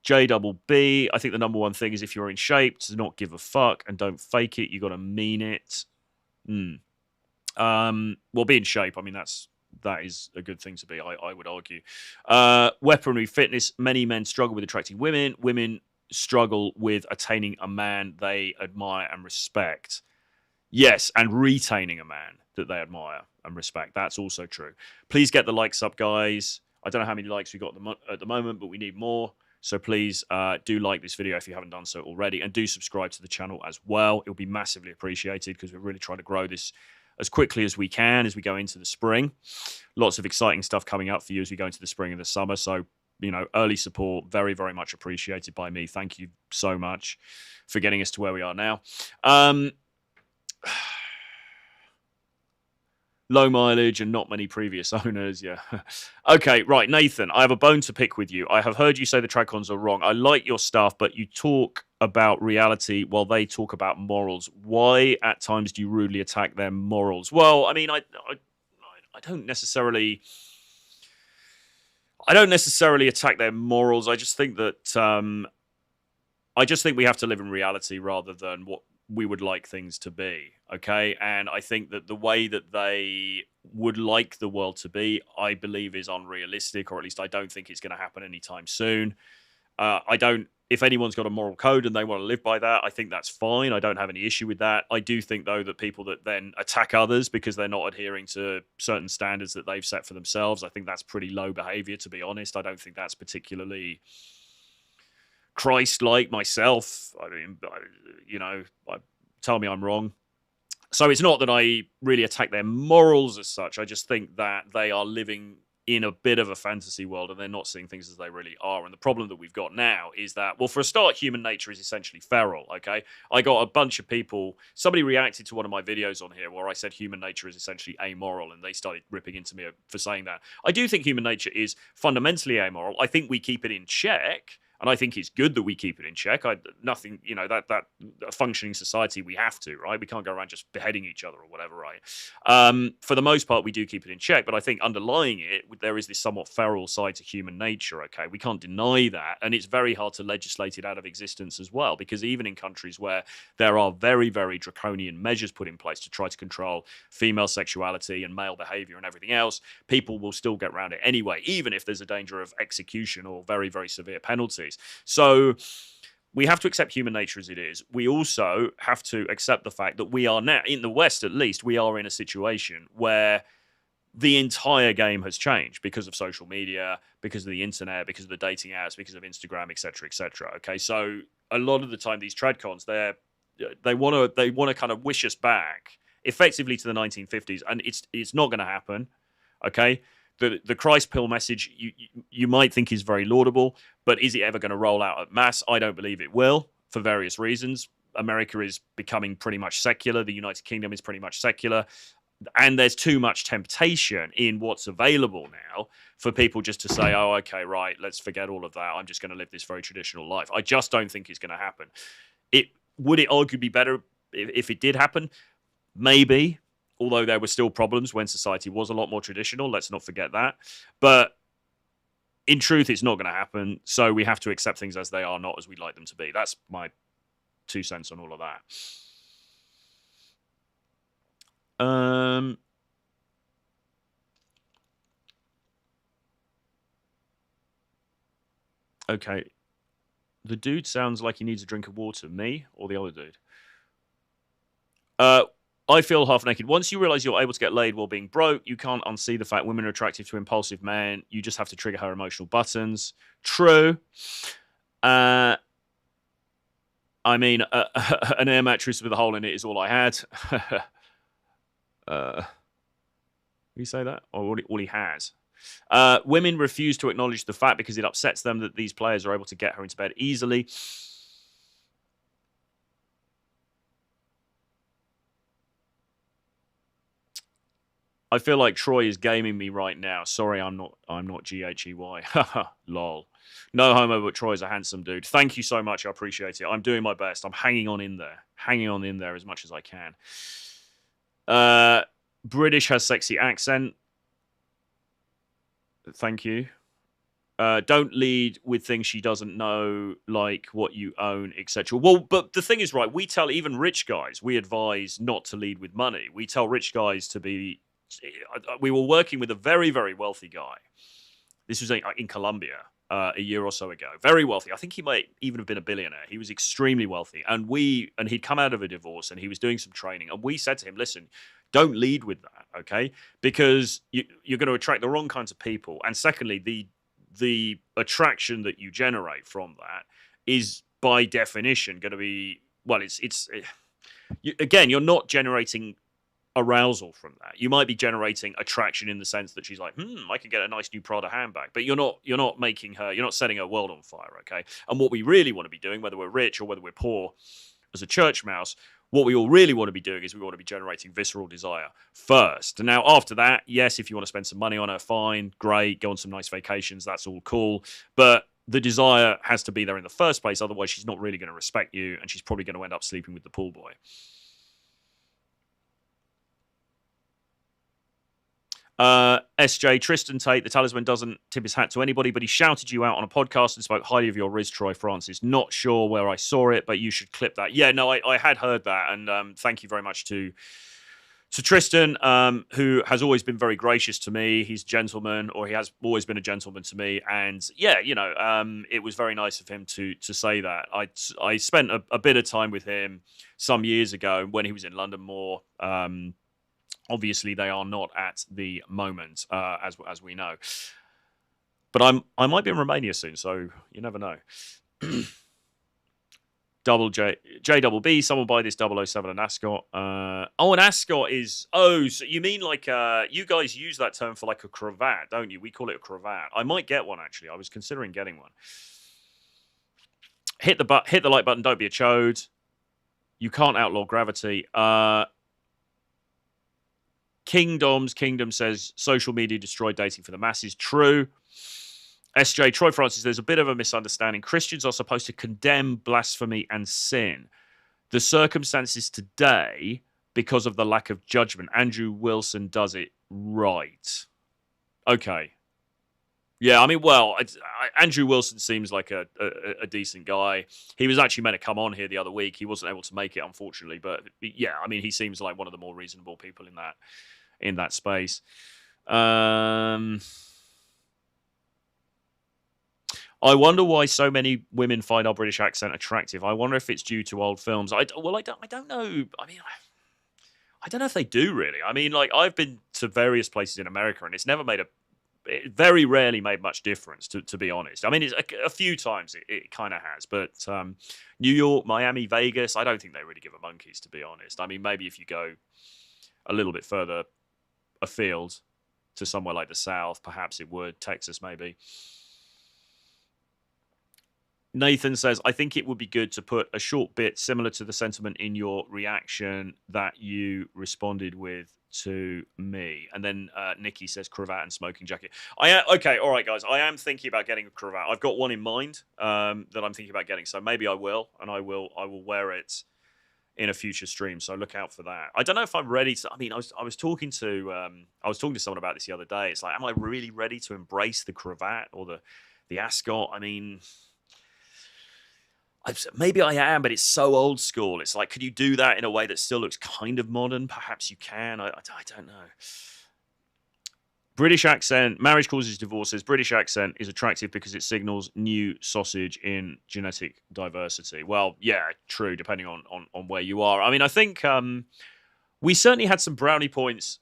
JBB, I think the number one thing is, if you're in shape, to not give a fuck and don't fake it. You got to mean it. Well, be in shape. I mean, that is a good thing to be, I would argue. Weaponry fitness. Many men struggle with attracting women. Women struggle with attaining a man they admire and respect. Yes, and retaining a man that they admire and respect. That's also true. Please get the likes up, guys. I don't know how many likes we got at the moment, but we need more. So please do like this video if you haven't done so already, and do subscribe to the channel as well. It'll be massively appreciated, because we're really trying to grow this as quickly as we can as we go into the spring. Lots of exciting stuff coming up for you as we go into the spring and the summer. So, early support, very, very much appreciated by me. Thank you so much for getting us to where we are now. Low mileage and not many previous owners. Yeah. Okay, right. Nathan, I have a bone to pick with you. I have heard you say the Tracons are wrong. I like your stuff, but you talk about reality while they talk about morals. Why at times do you rudely attack their morals? Well, I mean, I don't necessarily attack their morals. I just think that we have to live in reality rather than what we would like things to be, okay? And I think that the way that they would like the world to be, I believe, is unrealistic, or at least I don't think it's going to happen anytime soon. If anyone's got a moral code and they want to live by that, I think that's fine. I don't have any issue with that. I do think, though, that people that then attack others because they're not adhering to certain standards that they've set for themselves, I think that's pretty low behavior, to be honest. I don't think that's particularly Christ-like myself. I mean, tell me I'm wrong. So it's not that I really attack their morals as such. I just think that they are living in a bit of a fantasy world and they're not seeing things as they really are. And the problem that we've got now is that, well, for a start, human nature is essentially feral, okay? I got a bunch of people, somebody reacted to one of my videos on here where I said human nature is essentially amoral, and they started ripping into me for saying that. I do think human nature is fundamentally amoral. I think we keep it in check. And I think it's good that we keep it in check. Nothing, that a functioning society, we have to, right? We can't go around just beheading each other or whatever, right? For the most part, we do keep it in check. But I think underlying it, there is this somewhat feral side to human nature, okay? We can't deny that. And it's very hard to legislate it out of existence as well, because even in countries where there are very, very draconian measures put in place to try to control female sexuality and male behavior and everything else, people will still get around it anyway, even if there's a danger of execution or very, very severe penalties. So we have to accept human nature as it is. We also have to accept the fact that we are now, in the West at least, we are in a situation where the entire game has changed because of social media, because of the internet, because of the dating apps, because of Instagram, etc., etc. Okay, so a lot of the time, these tradcons, they want to kind of wish us back effectively to the 1950s, and it's not going to happen. Okay. The Christ pill message you might think is very laudable, but is it ever going to roll out at mass? I don't believe it will, for various reasons. America is becoming pretty much secular. The United Kingdom is pretty much secular. And there's too much temptation in what's available now for people just to say, oh, okay, right, let's forget all of that. I'm just going to live this very traditional life. I just don't think it's going to happen. Would it arguably be better if it did happen? Maybe. Although there were still problems when society was a lot more traditional. Let's not forget that. But in truth, it's not going to happen. So we have to accept things as they are, not as we'd like them to be. That's my 2 cents on all of that. Okay. The dude sounds like he needs a drink of water. Me or the other dude? I feel half naked. Once you realize you're able to get laid while being broke, you can't unsee the fact women are attractive to impulsive men. You just have to trigger her emotional buttons. True. I mean, an air mattress with a hole in it is all I had. Did you say that? Or all he has? Women refuse to acknowledge the fact because it upsets them that these players are able to get her into bed easily. I feel like Troy is gaming me right now. Sorry, I'm not GHEY. Lol. No homo, but Troy's a handsome dude. Thank you so much. I appreciate it. I'm doing my best. I'm hanging on in there. Hanging on in there as much as I can. British has sexy accent. Thank you. Don't lead with things she doesn't know, like what you own, etc. Well, but the thing is, right, we tell even rich guys, we advise not to lead with money. We tell rich guys to be... We were working with a very, very wealthy guy. This was in Colombia a year or so ago. Very wealthy. I think he might even have been a billionaire. He was extremely wealthy. And he'd come out of a divorce and he was doing some training. And we said to him, listen, don't lead with that, okay? Because you're going to attract the wrong kinds of people. And secondly, the attraction that you generate from that is by definition going to be, well, again, you're not generating arousal from that. You might be generating attraction in the sense that she's like, I could get a nice new Prada handbag, but you're not setting her world on fire, okay? And what we really want to be doing, whether we're rich or whether we're poor, as a church mouse, what we all really want to be doing is we want to be generating visceral desire first. And now after that, yes, if you want to spend some money on her, fine, great, go on some nice vacations, that's all cool. But the desire has to be there in the first place, otherwise she's not really going to respect you and she's probably going to end up sleeping with the pool boy. SJ, Tristan Tate, the talisman doesn't tip his hat to anybody, but he shouted you out on a podcast and spoke highly of your Riz Troy Francis. Not sure where I saw it, but you should clip that. Yeah, no, I had heard that, and thank you very much to Tristan, who has always been very gracious to me. He's a gentleman, or he has always been a gentleman to me. And yeah, it was very nice of him to say that. I spent a bit of time with him some years ago when he was in London more. Obviously, they are not at the moment, as we know. But I might be in Romania soon, so you never know. Double J double B. Someone buy this 007 an ascot. An ascot is. Oh, so you mean like you guys use that term for like a cravat, don't you? We call it a cravat. I might get one actually. I was considering getting one. Hit the like button. Don't be a chode. You can't outlaw gravity. Kingdom says social media destroyed dating for the masses. True. SJ, Troy Francis, there's a bit of a misunderstanding. Christians are supposed to condemn blasphemy and sin. The circumstances today, because of the lack of judgment, Andrew Wilson does it right. Okay. Yeah, I mean, well, Andrew Wilson seems like a decent guy. He was actually meant to come on here the other week. He wasn't able to make it, unfortunately. But yeah, I mean, he seems like one of the more reasonable people in that space. I wonder why so many women find our British accent attractive. I wonder if it's due to old films. I don't know. I mean, I don't know if they do really. I mean, like I've been to various places in America, and it's never made it very rarely made much difference, to be honest. I mean, it's a few times it kind of has, but New York, Miami, Vegas, I don't think they really give a monkeys, to be honest. I mean, maybe if you go a little bit further afield to somewhere like the South, perhaps it would. Texas, maybe. Nathan says, I think it would be good to put a short bit similar to the sentiment in your reaction that you responded with to me. And then Nikki says, cravat and smoking jacket. Okay, all right, guys. I am thinking about getting a cravat. I've got one in mind that I'm thinking about getting. So maybe I will, and I will wear it in a future stream. So look out for that. I don't know if I'm ready to. I mean, I was talking to someone about this the other day. It's like, am I really ready to embrace the cravat or the ascot? I mean, maybe I am, but it's so old school. It's like, could you do that in a way that still looks kind of modern? Perhaps you can. I don't know. British accent, marriage causes divorces. British accent is attractive because it signals new sausage in genetic diversity. Well, yeah, true, depending on where you are. I mean, I think we certainly had some brownie points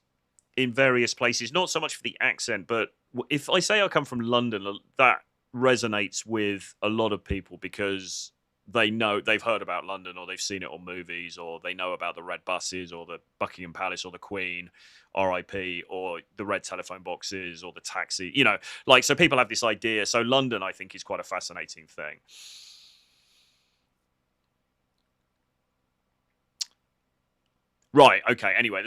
in various places, not so much for the accent, but if I say I come from London, that resonates with a lot of people because they've heard about London, or they've seen it on movies, or they know about the red buses, or the Buckingham Palace, or the Queen, RIP, or the red telephone boxes, or the taxi, like, so people have this idea. So London, I think, is quite a fascinating thing. Right. Okay. Anyway,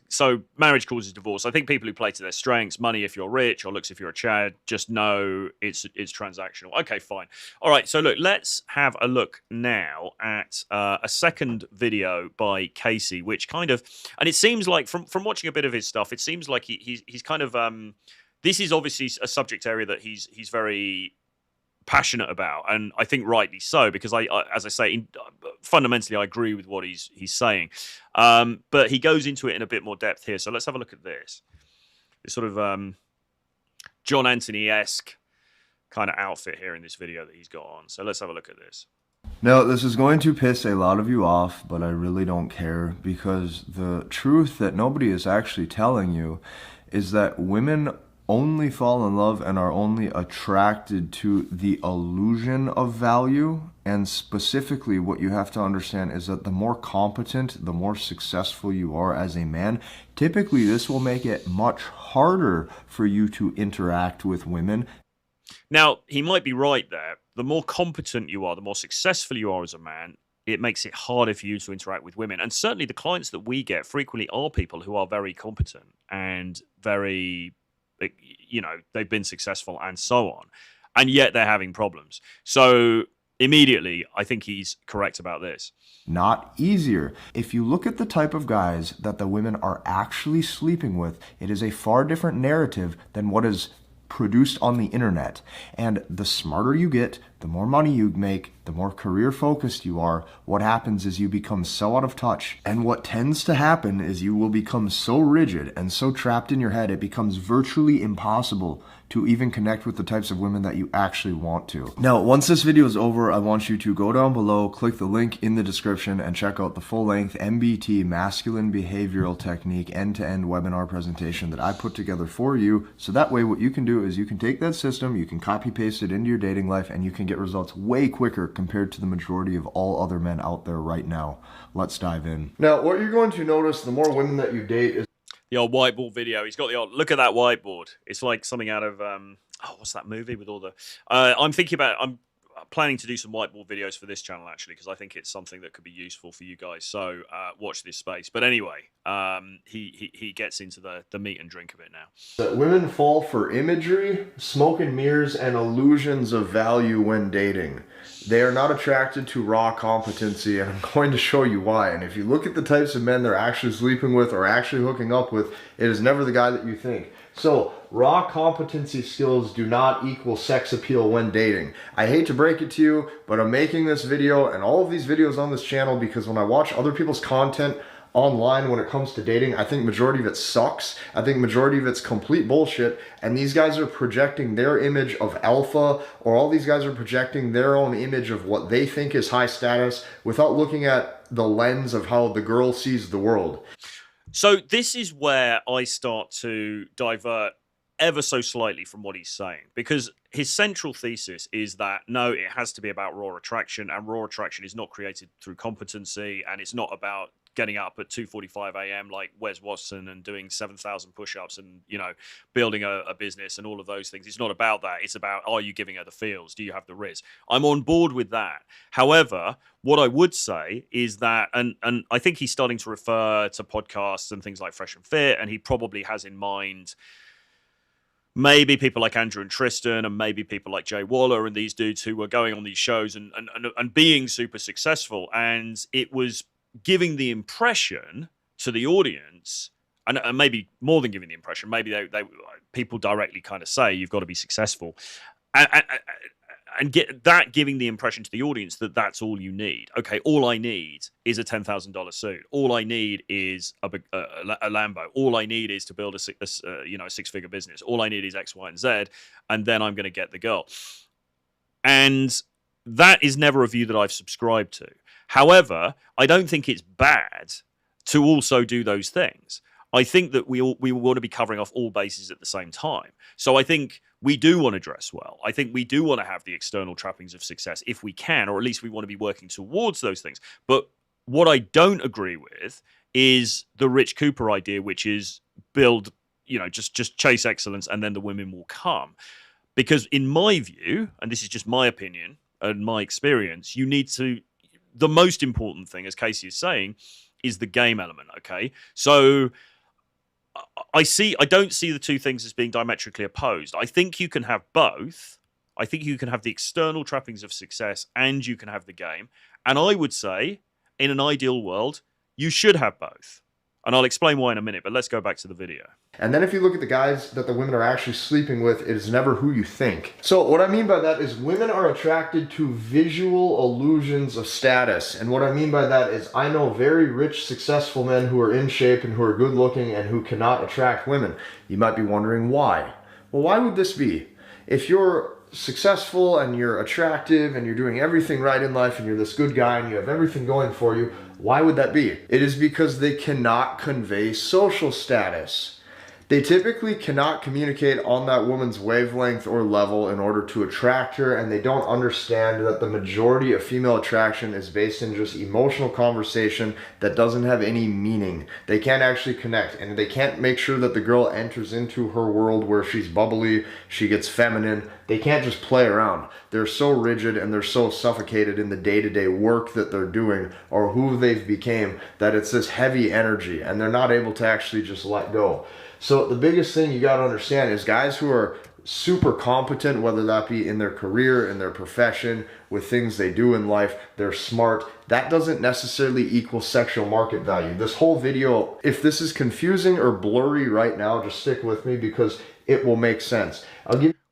so marriage causes divorce. I think people who play to their strengths, money if you're rich, or looks if you're a Chad, just know it's transactional. Okay, fine. All right. So look, let's have a look now at a second video by Casey, which kind of, and it seems like from watching a bit of his stuff, it seems like he's kind of this is obviously a subject area that he's very passionate about, and I think rightly so, because I as I say, fundamentally I agree with what he's saying, but he goes into it in a bit more depth here. So let's have a look at this sort of John Anthony-esque kind of outfit here in this video that he's got on. So let's have a look at this. Now, this is going to piss a lot of you off, but I really don't care, because the truth that nobody is actually telling you is that women only fall in love and are only attracted to the illusion of value. And specifically, what you have to understand is that the more competent, the more successful you are as a man, typically this will make it much harder for you to interact with women. Now, he might be right there. The more competent you are, the more successful you are as a man, it makes it harder for you to interact with women. And certainly the clients that we get frequently are people who are very competent and very, they've been successful and so on, and yet they're having problems. So immediately, I think he's correct about this. Not easier. If you look at the type of guys that the women are actually sleeping with, it is a far different narrative than what is produced on the internet. And the smarter you get, the more money you make, the more career focused you are, what happens is you become so out of touch. And what tends to happen is you will become so rigid and so trapped in your head, it becomes virtually impossible to even connect with the types of women that you actually want to. Now, once this video is over, I want you to go down below, click the link in the description, and check out the full-length MBT, Masculine Behavioral Technique, end-to-end webinar presentation that I put together for you. So that way, what you can do is you can take that system, you can copy-paste it into your dating life, and you can get get results way quicker compared to the majority of all other men out there right now. Let's dive in. Now, what you're going to notice, the more women that you date is the old whiteboard video. He's got the old, look at that whiteboard. It's like something out of, what's that movie with all the, I'm planning to do some whiteboard videos for this channel, actually, because I think it's something that could be useful for you guys. So watch this space. But anyway, he gets into the meat and drink of it now. that women fall for imagery, smoke and mirrors, and illusions of value when dating. They are not attracted to raw competency, and I'm going to show you why. And if you look at the types of men they're actually sleeping with or actually hooking up with, it is never the guy that you think. So, raw competency skills do not equal sex appeal when dating. I hate to break it to you, but I'm making this video and all of these videos on this channel because when I watch other people's content online when it comes to dating, I think majority of it sucks. I think majority of it's complete bullshit, and these guys are projecting their image of alpha, or all these guys are projecting their own image of what they think is high status without looking at the lens of how the girl sees the world. So this is where I start to divert ever so slightly from what he's saying, because his central thesis is that no, it has to be about raw attraction, and raw attraction is not created through competency, and it's not about getting up at 2:45 a.m. like Wes Watson and doing 7,000 push-ups and, you know, building a business and all of those things. It's not about that. It's about, are you giving her the feels? Do you have the riz? I'm on board with that. However, what I would say is that, and I think he's starting to refer to podcasts and things like Fresh and Fit, and he probably has in mind maybe people like Andrew and Tristan, and maybe people like Jay Waller and these dudes who were going on these shows and being super successful. And it was giving the impression to the audience, and maybe more than giving the impression, maybe they people directly kind of say you've got to be successful, and giving the impression to the audience that that's all you need. Okay, all I need is a $10,000 suit. All I need is a Lambo. All I need is to build a six-figure business. All I need is X, Y, and Z, and then I'm going to get the girl. And that is never a view that I've subscribed to. However, I don't think it's bad to also do those things. I think that we want to be covering off all bases at the same time. So I think we do want to dress well. I think we do want to have the external trappings of success if we can, or at least we want to be working towards those things. But what I don't agree with is the Rich Cooper idea, which is build, just chase excellence and then the women will come. Because in my view, and this is just my opinion and my experience, the most important thing, as Casey is saying, is the game element, okay? So I don't see the two things as being diametrically opposed. I think you can have both. I think you can have the external trappings of success and you can have the game. And I would say, in an ideal world, you should have both. And I'll explain why in a minute, but let's go back to the video. And then if you look at the guys that the women are actually sleeping with, it is never who you think. So what I mean by that is women are attracted to visual illusions of status. And what I mean by that is I know very rich, successful men who are in shape and who are good looking and who cannot attract women. You might be wondering why. Well, why would this be? If you're successful and you're attractive and you're doing everything right in life and you're this good guy and you have everything going for you, why would that be? It is because they cannot convey social status. They typically cannot communicate on that woman's wavelength or level in order to attract her, and they don't understand that the majority of female attraction is based in just emotional conversation that doesn't have any meaning. They can't actually connect, and they can't make sure that the girl enters into her world where she's bubbly, she gets feminine. They can't just play around. They're so rigid and they're so suffocated in the day-to-day work that they're doing or who they've became that it's this heavy energy and they're not able to actually just let go. So the biggest thing you got to understand is guys who are super competent, whether that be in their career, in their profession, with things they do in life, they're smart. That doesn't necessarily equal sexual market value. This whole video, if this is confusing or blurry right now, just stick with me because it will make sense.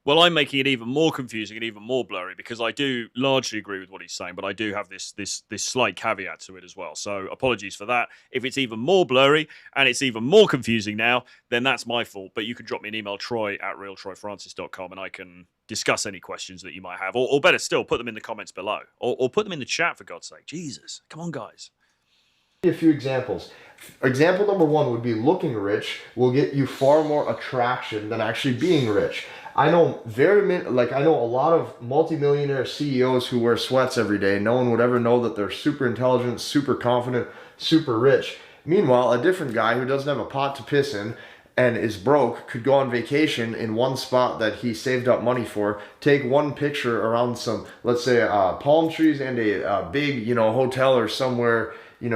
Well, I'm making it even more confusing and even more blurry because I do largely agree with what he's saying, but I do have this slight caveat to it as well. So apologies for that. If it's even more blurry and it's even more confusing now, then that's my fault. But you can drop me an email, troy@realtroyfrancis.com, and I can discuss any questions that you might have. Or better still, put them in the comments below. Or put them in the chat, for God's sake. Jesus. Come on, guys. A few examples. Example number one would be looking rich will get you far more attraction than actually being rich. I know I know a lot of multimillionaire CEOs who wear sweats every day. No one would ever know that they're super intelligent, super confident, super rich. Meanwhile, a different guy who doesn't have a pot to piss in and is broke could go on vacation in one spot that he saved up money for, take one picture around some, let's say, palm trees and a big, hotel or somewhere,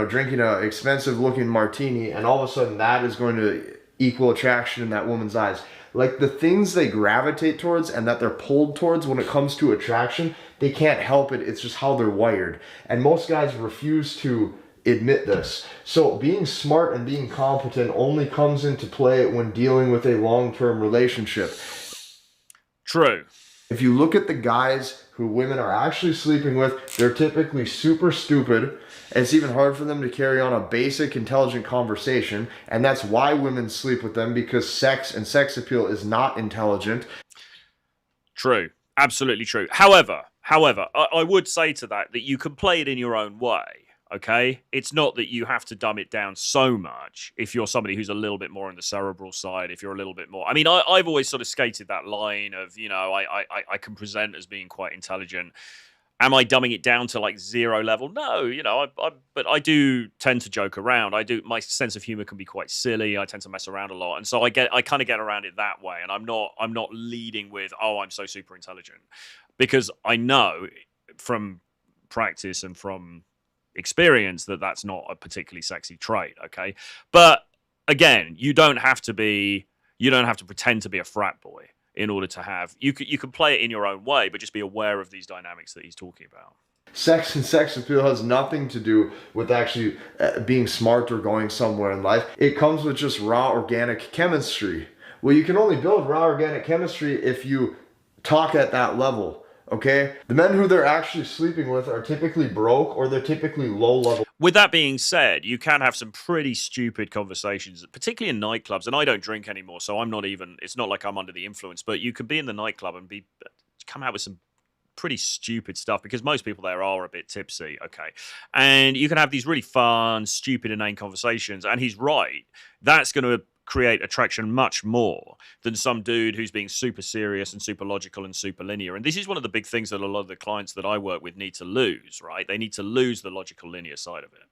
drinking a expensive looking martini, and all of a sudden that is going to equal attraction in that woman's eyes. Like, the things they gravitate towards and that they're pulled towards when it comes to attraction, they can't help it. It's just how they're wired. And most guys refuse to admit this. So being smart and being competent only comes into play when dealing with a long-term relationship. True. If you look at the guys who women are actually sleeping with, they're typically super stupid. It's even hard for them to carry on a basic intelligent conversation, and that's why women sleep with them, because sex and sex appeal is not intelligent. True. Absolutely true. However, I would say to that you can play it in your own way. Okay, it's not that you have to dumb it down so much if you're somebody who's a little bit more on the cerebral side, if you're a little bit more, I mean, I've always sort of skated that line of, I can present as being quite intelligent. Am I dumbing it down to like zero level? No, but I do tend to joke around. My sense of humor can be quite silly. I tend to mess around a lot. And so I kind of get around it that way. And I'm not leading with, oh, I'm so super intelligent, because I know from practice and from experience that that's not a particularly sexy trait. Okay, but again, you don't have to pretend to be a frat boy in order to have, you can play it in your own way, but just be aware of these dynamics that he's talking about. Sex and sex appeal has nothing to do with actually being smart or going somewhere in life. It comes with just raw organic chemistry. Well, you can only build raw organic chemistry if you talk at that level. Okay, the men who they're actually sleeping with are typically broke, or they're typically low level. With that being said, you can have some pretty stupid conversations, particularly in nightclubs. And I don't drink anymore, so it's not like I'm under the influence, but you could be in the nightclub and come out with some pretty stupid stuff, because most people there are a bit tipsy. Okay, and you can have these really fun, stupid, inane conversations. And he's right. That's going to create attraction much more than some dude who's being super serious and super logical and super linear. And this is one of the big things that a lot of the clients that I work with need to lose, right? They need to lose the logical linear side of it.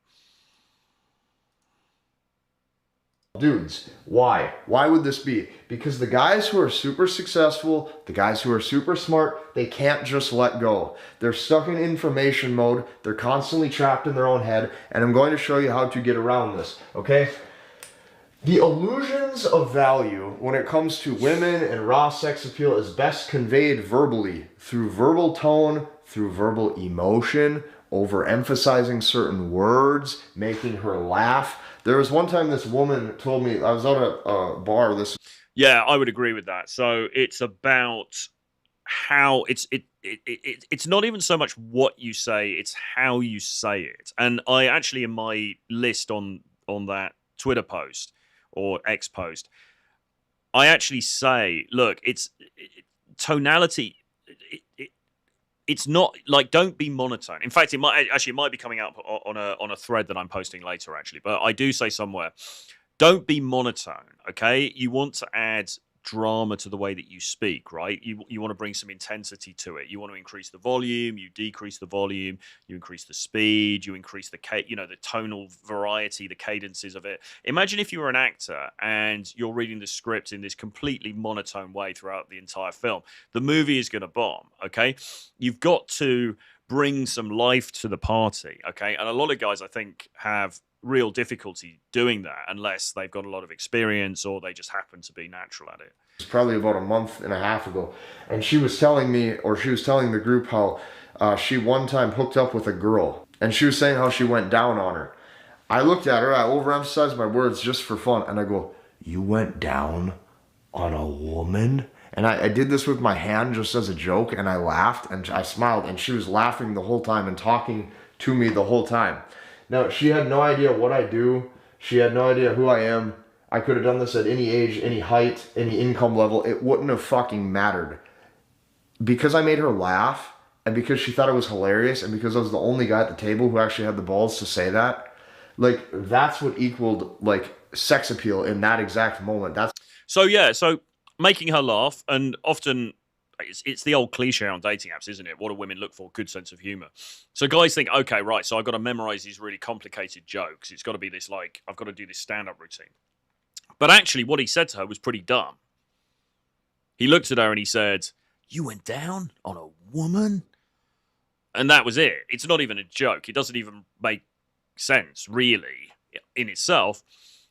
Dudes, why? Why would this be? Because the guys who are super successful, the guys who are super smart, they can't just let go. They're stuck in information mode. They're constantly trapped in their own head. And I'm going to show you how to get around this, okay? The illusions of value when it comes to women and raw sex appeal is best conveyed verbally, through verbal tone, through verbal emotion, overemphasizing certain words, making her laugh. There was one time this woman told me, I was out at a bar. Yeah, I would agree with that. So it's about how it's not even so much what you say, it's how you say it. And I actually, in my list on that Twitter post or X post, I actually say, look, tonality. It's not like, don't be monotone. In fact, it might be coming out on a thread that I'm posting later, actually. But I do say somewhere, don't be monotone. Okay, you want to add drama to the way that you speak, right? You want to bring some intensity to it. You want to increase the volume, you decrease the volume, you increase the speed, you increase the the tonal variety, the cadences of it. Imagine if you were an actor and you're reading the script in this completely monotone way throughout the entire film. The movie is going to bomb, okay? You've got to bring some life to the party, okay? And a lot of guys, I think, have real difficulty doing that unless they've got a lot of experience or they just happen to be natural at it. It's probably about a month and a half ago, and she was telling me, or she was telling the group, how she one time hooked up with a girl, and she was saying how she went down on her. I looked at her, I overemphasized my words just for fun, and I go, "You went down on a woman?" And I did this with my hand just as a joke, and I laughed and I smiled, and she was laughing the whole time and talking to me the whole time. Now, she had no idea what I do. She had no idea who I am. I could have done this at any age, any height, any income level. It wouldn't have fucking mattered. Because I made her laugh, and because she thought it was hilarious, and because I was the only guy at the table who actually had the balls to say that, Like that's what equaled like sex appeal in that exact moment. That's So yeah, so making her laugh, and often it's the old cliche on dating apps, isn't it? What do women look for? Good sense of humor. So guys think, okay, right, so I've got to memorize these really complicated jokes. It's got to be this, like, I've got to do this stand-up routine. But actually, what he said to her was pretty dumb. He looked at her and he said, "You went down on a woman?" And that was it. It's not even a joke. It doesn't even make sense, really, in itself.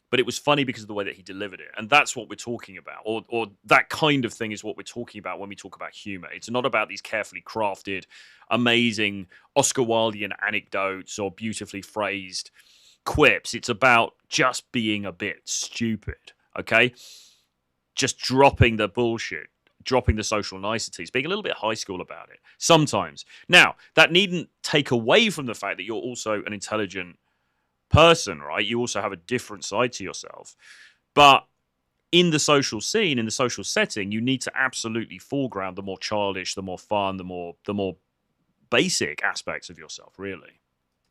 But it was funny because of the way that he delivered it. And that's what we're talking about. Or that kind of thing is what we're talking about when we talk about humor. It's not about these carefully crafted, amazing Oscar Wildean anecdotes or beautifully phrased quips. It's about just being a bit stupid, okay? Just dropping the bullshit, dropping the social niceties, being a little bit high school about it sometimes. Now, that needn't take away from the fact that you're also an intelligent person, right? You also have a different side to yourself. But in the social scene, in the social setting, you need to absolutely foreground the more childish, the more fun, the more basic aspects of yourself, really.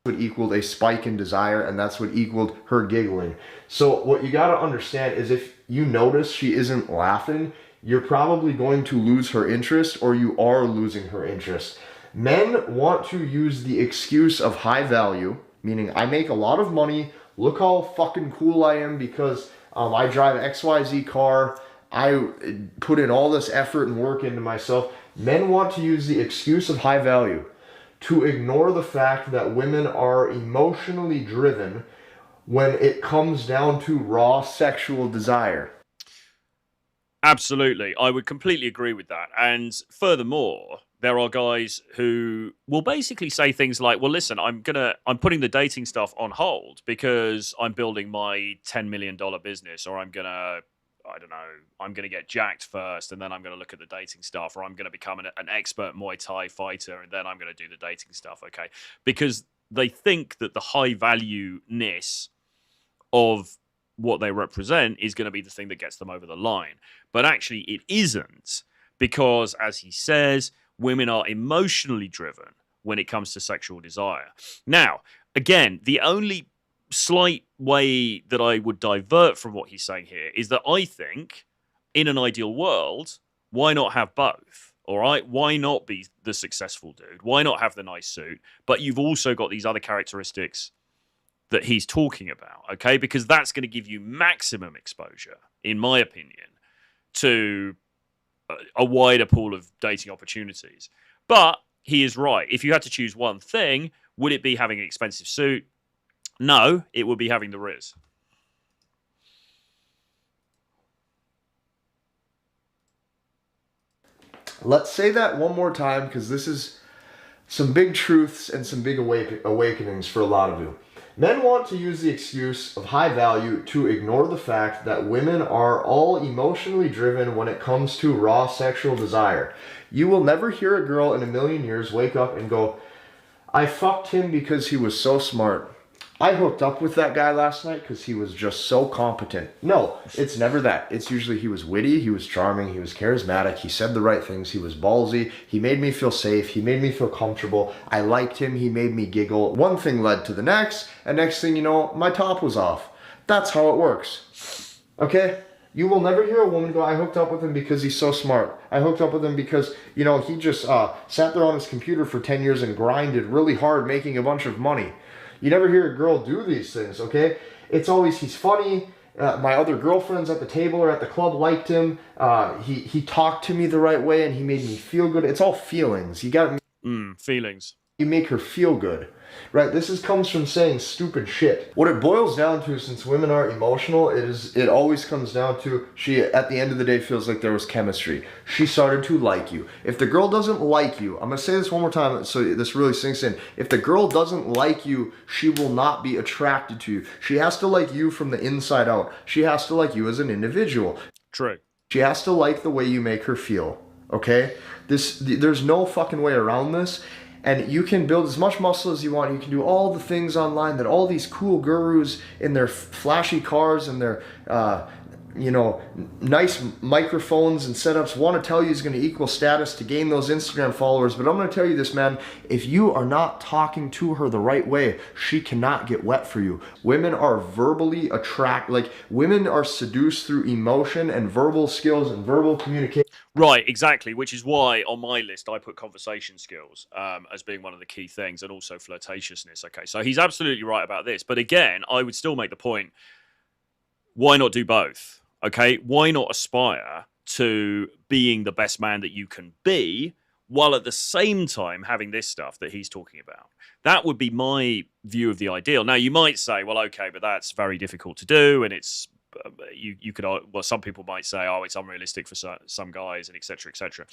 what equaled a spike in desire, and that's what equaled her giggling. So what you got to understand is if you notice she isn't laughing, you're probably going to lose her interest, or you are losing her interest. Men want to use the excuse of high value, meaning I make a lot of money, look how fucking cool I am because I drive XYZ car, I put in all this effort and work into myself. Men want to use the excuse of high value to ignore the fact that women are emotionally driven when it comes down to raw sexual desire. Absolutely. I would completely agree with that. And furthermore, there are guys who will basically say things like, well, listen, I'm putting the dating stuff on hold because I'm building my $10 million business, or I don't know, I'm going to get jacked first and then I'm going to look at the dating stuff, or I'm going to become an expert Muay Thai fighter and then I'm going to do the dating stuff, okay? Because they think that the high value-ness of what they represent is going to be the thing that gets them over the line. But actually it isn't, because as he says, women are emotionally driven when it comes to sexual desire. Now, again, the only slight way that I would divert from what he's saying here is that I think in an ideal world, why not have both? All right, why not be the successful dude? Why not have the nice suit? But you've also got these other characteristics that he's talking about, okay? Because that's going to give you maximum exposure, in my opinion, to a wider pool of dating opportunities. But he is right. If you had to choose one thing, would it be having an expensive suit? No, it would be having the Riz. Let's say that one more time because this is some big truths and some big awakenings for a lot of you. Men want to use the excuse of high value to ignore the fact that women are all emotionally driven when it comes to raw sexual desire. You will never hear a girl in a million years wake up and go, I fucked him because he was so smart. I hooked up with that guy last night because he was just so competent. No, it's never that. It's usually he was witty, he was charming, he was charismatic, he said the right things, he was ballsy, he made me feel safe, he made me feel comfortable, I liked him, he made me giggle. One thing led to the next, and next thing you know, my top was off. That's how it works. Okay? You will never hear a woman go, I hooked up with him because he's so smart. I hooked up with him because, you know, he just sat there on his computer for 10 years and grinded really hard making a bunch of money. You never hear a girl do these things, okay? It's always, he's funny. My other girlfriends at the table or at the club liked him. He talked to me the right way and he made me feel good. It's all feelings. You got feelings. You make her feel good, right? This comes from saying stupid shit. What it boils down to, since women are emotional, it always comes down to she, at the end of the day, feels like there was chemistry. She started to like you. If the girl doesn't like you, I'm going to say this one more time so this really sinks in. If the girl doesn't like you, she will not be attracted to you. She has to like you from the inside out. She has to like you as an individual. True. She has to like the way you make her feel, okay? There's no fucking way around this. And you can build as much muscle as you want. You can do all the things online that all these cool gurus in their flashy cars and their nice microphones and setups, want to tell you is going to equal status to gain those Instagram followers. But I'm going to tell you this, man, if you are not talking to her the right way, she cannot get wet for you. Women are verbally women are seduced through emotion and verbal skills and verbal communication. Right, exactly, which is why on my list I put conversation skills as being one of the key things, and also flirtatiousness. Okay, so he's absolutely right about this. But again, I would still make the point, why not do both? Okay, why not aspire to being the best man that you can be while at the same time having this stuff that he's talking about? That would be my view of the ideal. Now, you might say, well, okay, but that's very difficult to do, and it's you could, well, some people might say, oh, it's unrealistic for some guys, and etc. etc.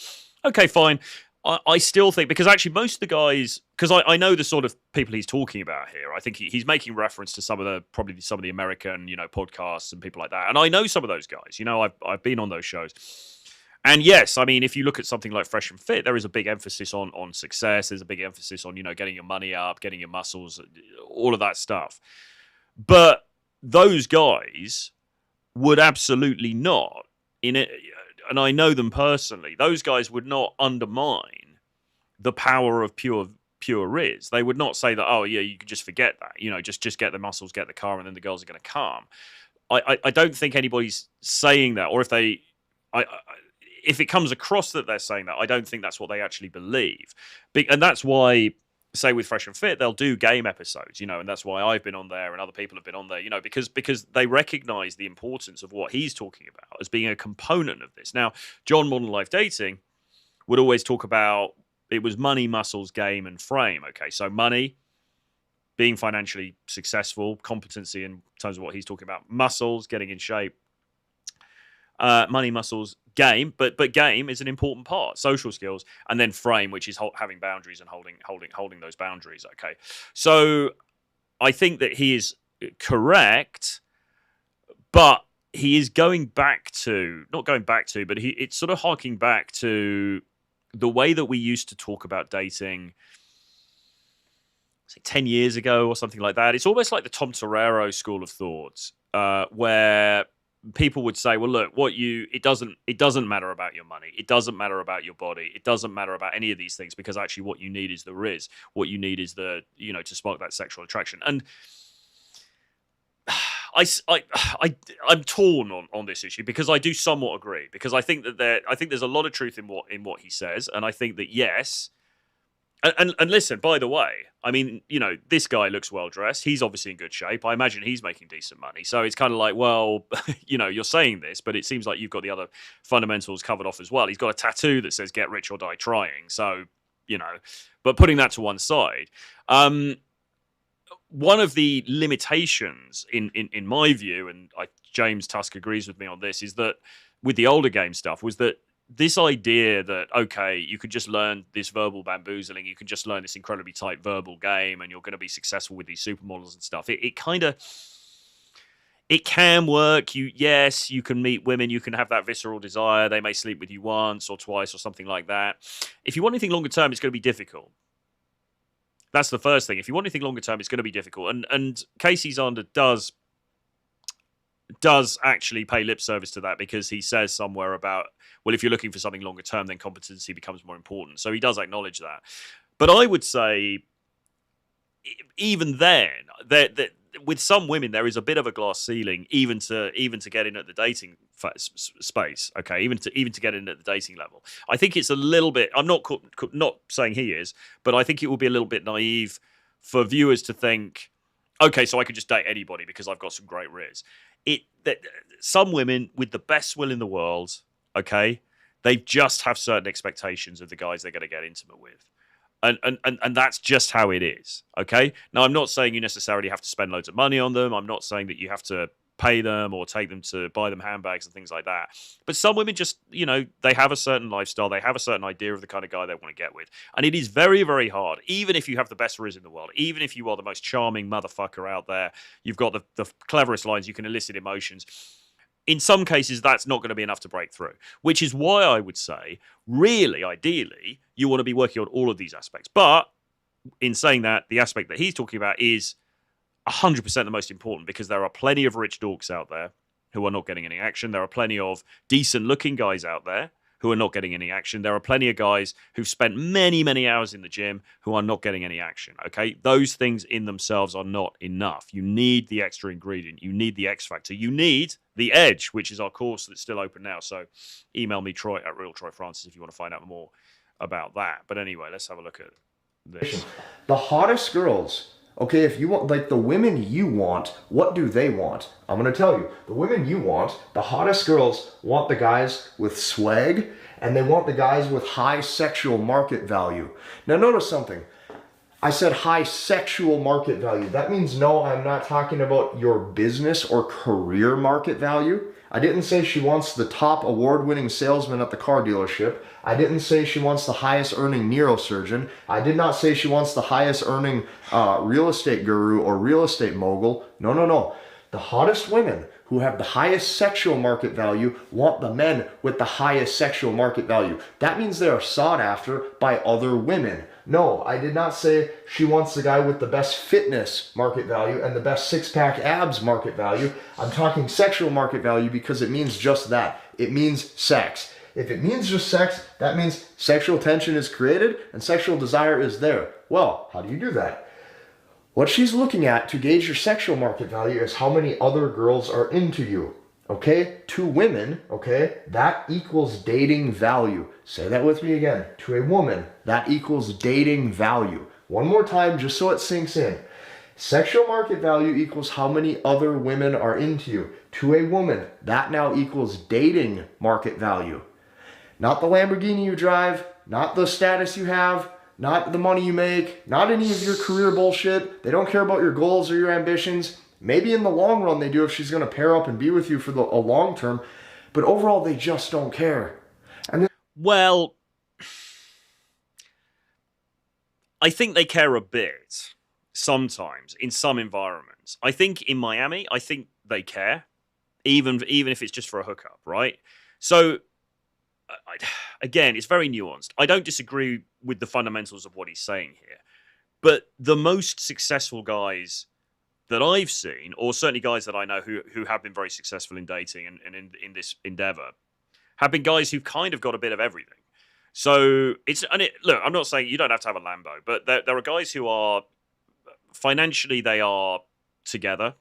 Okay, fine. I still think, because actually most of the guys, because I know the sort of people he's talking about here. I think he's making reference to probably some of the American, podcasts and people like that. And I know some of those guys. I've been on those shows. And yes, I mean, if you look at something like Fresh and Fit, there is a big emphasis on success. There's a big emphasis on, getting your money up, getting your muscles, all of that stuff. But those guys would absolutely not, in it, and I know them personally, those guys would not undermine the power of pure riz. They would not say that, oh yeah, you could just forget that, just get the muscles, get the car, and then the girls are going to come. I don't think anybody's saying that, or if it comes across that they're saying that, I don't think that's what they actually believe. And that's why, say with Fresh and Fit, they'll do game episodes, and that's why I've been on there and other people have been on there, because they recognize the importance of what he's talking about as being a component of this. Now, John Modern Life Dating would always talk about, it was money, muscles, game, and frame. Okay, so money, being financially successful, competency in terms of what he's talking about, muscles, getting in shape, money, muscles, game, but game is an important part, social skills, and then frame, which is having boundaries and holding those boundaries. Okay, so I think that he is correct, but he is not going back to, but it's sort of harking back to the way that we used to talk about dating, say 10 years ago or something like that. It's almost like the Tom Torero school of thought, where people would say, well, look, it doesn't matter about your money. It doesn't matter about your body. It doesn't matter about any of these things, because actually what you need is the riz. What you need is to spark that sexual attraction. And I'm torn on this issue, because I do somewhat agree, because I think there's a lot of truth in what he says. And I think that, yes, and listen, by the way, I mean, this guy looks well dressed. He's obviously in good shape. I imagine he's making decent money. So it's kind of like, well, you're saying this, but it seems like you've got the other fundamentals covered off as well. He's got a tattoo that says "Get rich or die trying." So, but putting that to one side, one of the limitations in my view, and James Tusk agrees with me on this, is that with the older game stuff was that this idea that, okay, you could just learn this verbal bamboozling, you can just learn this incredibly tight verbal game, and you're going to be successful with these supermodels and stuff. It can work. Yes, you can meet women, you can have that visceral desire. They may sleep with you once or twice or something like that. If you want anything longer term, it's going to be difficult. That's the first thing. If you want anything longer term, it's going to be difficult. And Casey Zander does actually pay lip service to that, because he says somewhere about, well, if you're looking for something longer term, then competency becomes more important. So he does acknowledge that. But I would say, even then, that with some women there is a bit of a glass ceiling, even to get in at the dating space. Okay, even to get in at the dating level. I think it's a little bit. I'm not saying he is, but I think it would be a little bit naive for viewers to think, okay, so I could just date anybody because I've got some great riz. Some women with the best will in the world, okay, they just have certain expectations of the guys they're going to get intimate with. And that's just how it is, okay? Now, I'm not saying you necessarily have to spend loads of money on them. I'm not saying that you have to pay them or take them to buy them handbags and things like that. But some women just, they have a certain lifestyle. They have a certain idea of the kind of guy they want to get with. And it is very, very hard, even if you have the best riz in the world, even if you are the most charming motherfucker out there, you've got the cleverest lines, you can elicit emotions. In some cases, that's not going to be enough to break through, which is why I would say, really, ideally, you want to be working on all of these aspects. But in saying that, the aspect that he's talking about is 100% the most important, because there are plenty of rich dorks out there who are not getting any action. There are plenty of decent-looking guys out there who are not getting any action. There are plenty of guys who've spent many, many hours in the gym who are not getting any action, okay? Those things in themselves are not enough. You need the extra ingredient. You need the X factor. You need the edge, which is our course that's still open now. So email me, Troy, at realtroyfrancis, if you want to find out more about that. But anyway, let's have a look at this. The hottest girls, okay, if you want, like the women you want, what do they want? I'm going to tell you, the women you want, the hottest girls want the guys with swag, and they want the guys with high sexual market value. Now notice something. I said high sexual market value. That means no, I'm not talking about your business or career market value. I didn't say she wants the top award-winning salesman at the car dealership. I didn't say she wants the highest earning neurosurgeon. I did not say she wants the highest earning real estate guru or real estate mogul. No, no, no. The hottest women who have the highest sexual market value want the men with the highest sexual market value. That means they are sought after by other women. No, I did not say she wants the guy with the best fitness market value and the best six-pack abs market value. I'm talking sexual market value because it means just that. It means sex. If it means just sex, that means sexual tension is created and sexual desire is there. Well, how do you do that? What she's looking at to gauge your sexual market value is how many other girls are into you. Okay? To women, okay, that equals dating value. Say that with me again. To a woman, that equals dating value. One more time, just so it sinks in. Sexual market value equals how many other women are into you. To a woman, that now equals dating market value. Not the Lamborghini you drive, not the status you have, not the money you make, not any of your career bullshit. They don't care about your goals or your ambitions. Maybe in the long run they do if she's going to pair up and be with you for a long term. But overall, they just don't care. And well, I think they care a bit sometimes in some environments. I think in Miami, I think they care, even if it's just for a hookup, right? So again, it's very nuanced. I don't disagree with the fundamentals of what he's saying here, but the most successful guys that I've seen, or certainly guys that I know who have been very successful in dating and in this endeavor, have been guys who've kind of got a bit of everything. So look, I'm not saying you don't have to have a Lambo, but there are guys who are financially, they are together,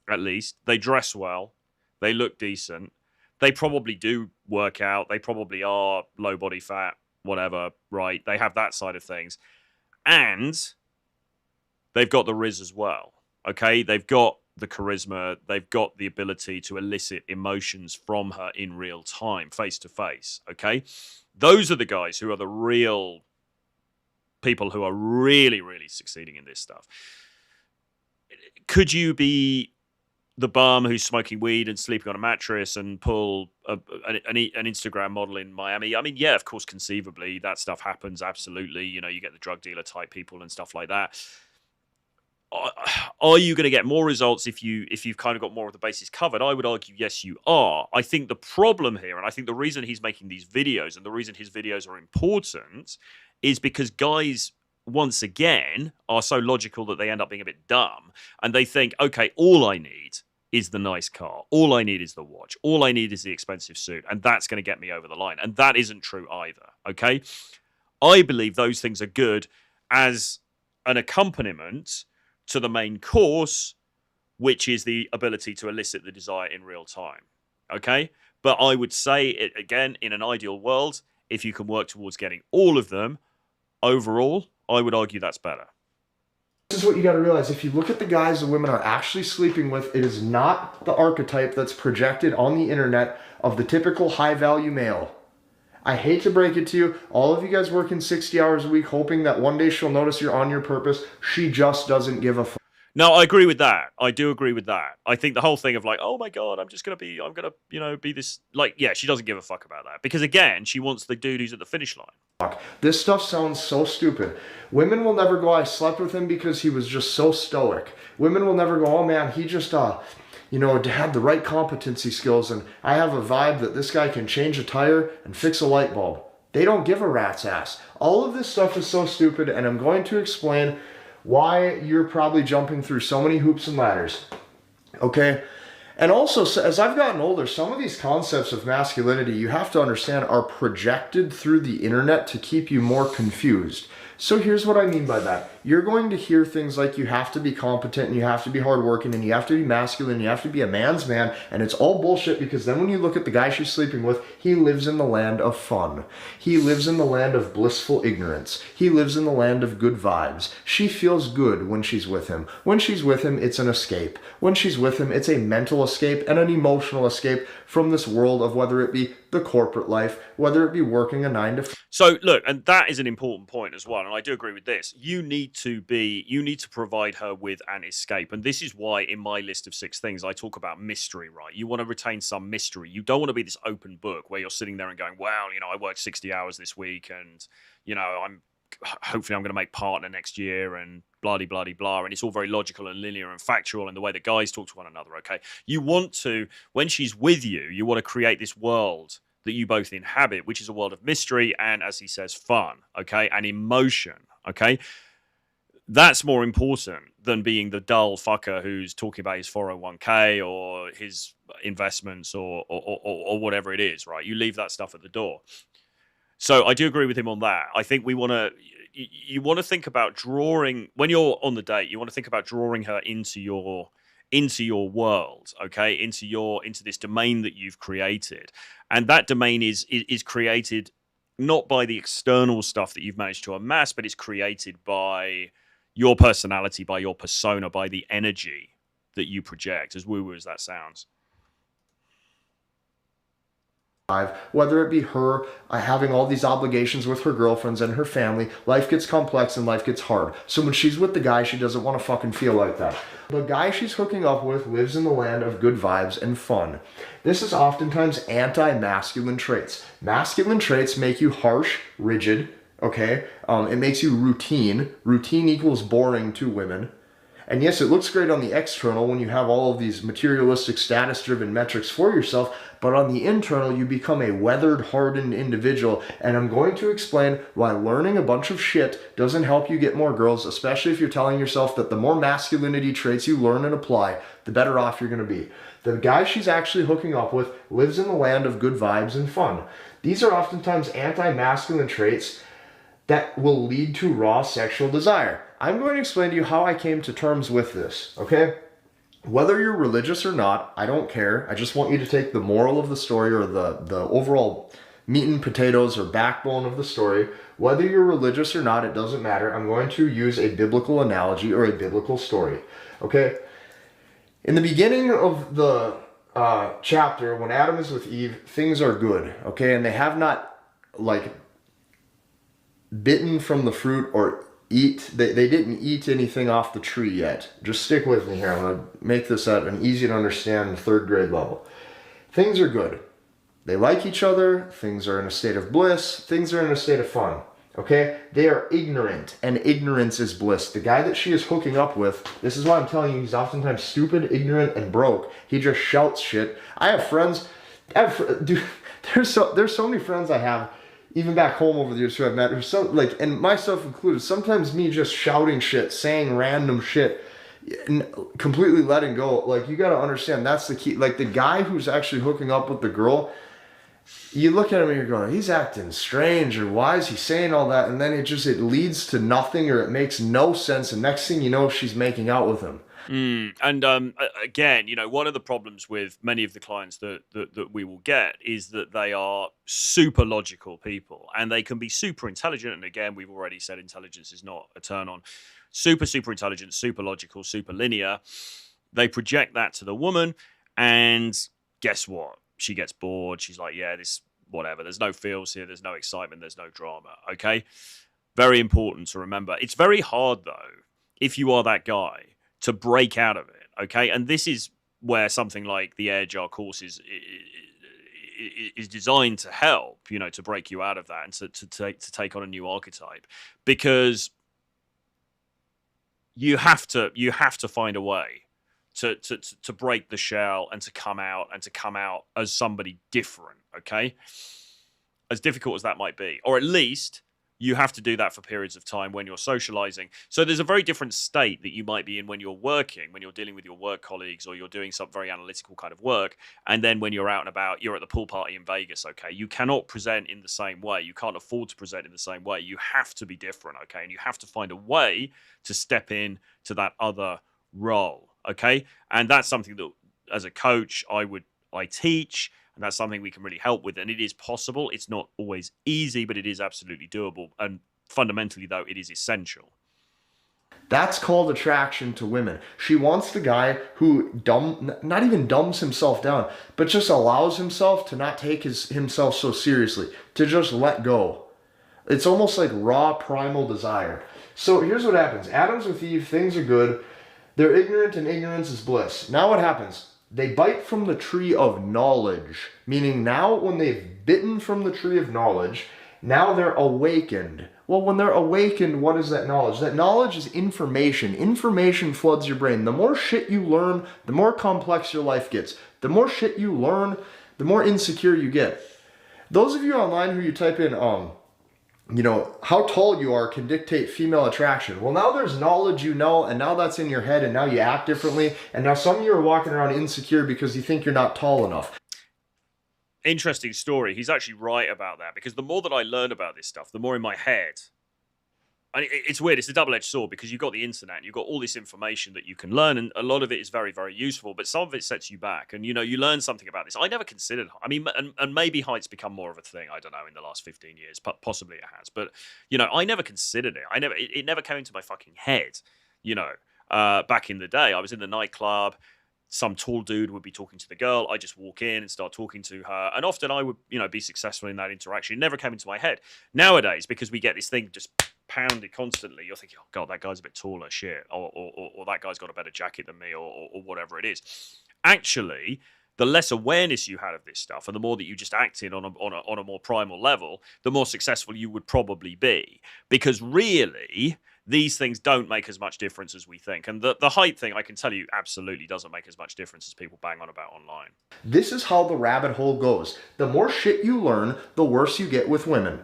at least. They dress well, they look decent, they probably do work out, they probably are low body fat, whatever, right? They have that side of things, and they've got the riz as well. Okay, they've got the charisma, they've got the ability to elicit emotions from her in real time, face to face. Okay, those are the guys who are the real people who are really, really succeeding in this stuff. Could you be the bum who's smoking weed and sleeping on a mattress and pull an Instagram model in Miami? I mean, yeah, of course, conceivably that stuff happens. Absolutely, you know, you get the drug dealer type people and stuff like that. Are you going to get more results if you've kind of got more of the bases covered? I would argue, yes, you are. I think the problem here, and I think the reason he's making these videos and the reason his videos are important is because guys, once again, are so logical that they end up being a bit dumb. And they think, okay, all I need is the nice car. All I need is the watch. All I need is the expensive suit. And that's going to get me over the line. And that isn't true either, okay? I believe those things are good as an accompaniment to the main course, which is the ability to elicit the desire in real time, okay? But I would say, again, in an ideal world, if you can work towards getting all of them, overall, I would argue that's better. This is what you got to realize. If you look at the guys the women are actually sleeping with, it is not the archetype that's projected on the internet of the typical high-value male. I hate to break it to you, all of you guys working 60 hours a week hoping that one day she'll notice you're on your purpose. She just doesn't give a fuck. No, I agree with that. I do agree with that. I think the whole thing of like, oh my God, I'm going to, you know, be this, like, yeah, she doesn't give a fuck about that. Because again, she wants the dude who's at the finish line. This stuff sounds so stupid. Women will never go, I slept with him because he was just so stoic. Women will never go, oh man, he just, you know, had the right competency skills and I have a vibe that this guy can change a tire and fix a light bulb. They don't give a rat's ass. All of this stuff is so stupid, and I'm going to explain why you're probably jumping through so many hoops and ladders. Okay? And also, as I've gotten older, some of these concepts of masculinity, you have to understand, are projected through the internet to keep you more confused. So here's what I mean by that. You're going to hear things like you have to be competent and you have to be hardworking and you have to be masculine and you have to be a man's man, and it's all bullshit, because then when you look at the guy she's sleeping with, he lives in the land of fun. He lives in the land of blissful ignorance. He lives in the land of good vibes. She feels good when she's with him. When she's with him, it's an escape. When she's with him, it's a mental escape and an emotional escape from this world of, whether it be the corporate life, whether it be working a 9 to 5. So look, and that is an important point as well, and I do agree with this. You need to provide her with an escape, and this is why in my list of 6 things I talk about mystery, right? You want to retain some mystery. You don't want to be this open book where you're sitting there and going, well, I worked 60 hours this week, and hopefully I'm going to make partner next year, and blah blah blah, and it's all very logical and linear and factual in the way that guys talk to one another. Okay, you want to, when she's with you, you want to create this world that you both inhabit, which is a world of mystery and, as he says, fun, okay, and emotion, okay? That's more important than being the dull fucker who's talking about his 401k or his investments or whatever it is, right? You leave that stuff at the door. So I do agree with him on that. I think you want to think about drawing, when you're on the date, you want to think about drawing her into your world, okay, into this domain that you've created, and that domain is created not by the external stuff that you've managed to amass, but it's created by your personality, by your persona, by the energy that you project, as woo-woo as that sounds. Whether it be her having all these obligations with her girlfriends and her family, life gets complex and life gets hard. So when she's with the guy, she doesn't want to fucking feel like that. The guy she's hooking up with lives in the land of good vibes and fun. This is oftentimes anti-masculine traits. Masculine traits make you harsh, rigid, okay? It makes you routine. Routine equals boring to women. And yes, it looks great on the external when you have all of these materialistic, status-driven metrics for yourself, but on the internal, you become a weathered, hardened individual. And I'm going to explain why learning a bunch of shit doesn't help you get more girls, especially if you're telling yourself that the more masculinity traits you learn and apply, the better off you're going to be. The guy she's actually hooking up with lives in the land of good vibes and fun. These are oftentimes anti-masculine traits that will lead to raw sexual desire. I'm going to explain to you how I came to terms with this, okay? Whether you're religious or not, I don't care. I just want you to take the moral of the story, or the overall meat and potatoes or backbone of the story. Whether you're religious or not, it doesn't matter. I'm going to use a biblical analogy or a biblical story, okay? In the beginning of the chapter, when Adam is with Eve, things are good, okay? And they have not, bitten from the fruit or they didn't eat anything off the tree yet. Just stick with me here. I'm going to make this at an easy to understand 3rd grade level. Things are good. They like each other. Things are in a state of bliss. Things are in a state of fun. Okay? They are ignorant, and ignorance is bliss. The guy that she is hooking up with, this is why I'm telling you, he's oftentimes stupid, ignorant, and broke. He just shouts shit. I have friends, dude, there's so many friends I have, even back home over the years who I've met, who's so, and myself included, sometimes me just shouting shit, saying random shit, and completely letting go. You got to understand, that's the key. The guy who's actually hooking up with the girl, you look at him and you're going, he's acting strange, or why is he saying all that? And then it leads to nothing, or it makes no sense. And next thing you know, she's making out with him. And again, one of the problems with many of the clients that we will get is that they are super logical people, and they can be super intelligent. And again, we've already said intelligence is not a turn on. Super intelligent, super logical, super linear. They project that to the woman, and guess what? She gets bored. She's like, yeah, this, whatever. There's no feels here. There's no excitement. There's no drama. Okay? Very important to remember. It's very hard, though, if you are that guy, to break out of it, okay? And this is where something like the Air Jar course is designed to help, to break you out of that and to take on a new archetype, because you have to find a way to break the shell and to come out as somebody different, okay? As difficult as that might be, or at least you have to do that for periods of time when you're socializing. So there's a very different state that you might be in when you're working, when you're dealing with your work colleagues, or you're doing some very analytical kind of work. And then when you're out and about, you're at the pool party in Vegas, okay? You cannot present in the same way. You can't afford to present in the same way. You have to be different, okay? And you have to find a way to step in to that other role, okay? And that's something that, as a coach, I teach, and that's something we can really help with. And it is possible. It's not always easy, but it is absolutely doable. And fundamentally, though, it is essential. That's called attraction to women. She wants the guy who not even dumbs himself down, but just allows himself to not take himself so seriously, to just let go. It's almost like raw primal desire. So here's what happens. Adam's with Eve, things are good. They're ignorant, and ignorance is bliss. Now what happens? They bite from the tree of knowledge, meaning now when they've bitten from the tree of knowledge, now they're awakened. Well, when they're awakened, what is that knowledge? That knowledge is information. Information floods your brain. The more shit you learn, the more complex your life gets. The more shit you learn, the more insecure you get. Those of you online who you type in, how tall you are can dictate female attraction. Well, now there's knowledge you know, and now that's in your head, and now you act differently, and now some of you are walking around insecure because you think you're not tall enough. Interesting story. He's actually right about that, because the more that I learn about this stuff, the more in my head... it's weird. It's a double-edged sword, because you've got the internet, and you've got all this information that you can learn, and a lot of it is very, very useful, but some of it sets you back. And, you learn something about this. I never considered... and maybe height's become more of a thing, I don't know, in the last 15 years. But possibly it has. But, I never considered it. It never came into my fucking head, back in the day. I was in the nightclub. Some tall dude would be talking to the girl. I just walk in and start talking to her. And often I would, be successful in that interaction. It never came into my head. Nowadays, because we get this thing just pounded constantly, you're thinking, oh God, that guy's a bit taller, shit. Or that guy's got a better jacket than me, or whatever it is. Actually, the less awareness you had of this stuff, and the more that you just acted on a more primal level, the more successful you would probably be. Because really... these things don't make as much difference as we think. And the height thing, I can tell you, absolutely doesn't make as much difference as people bang on about online. This is how the rabbit hole goes. The more shit you learn, the worse you get with women.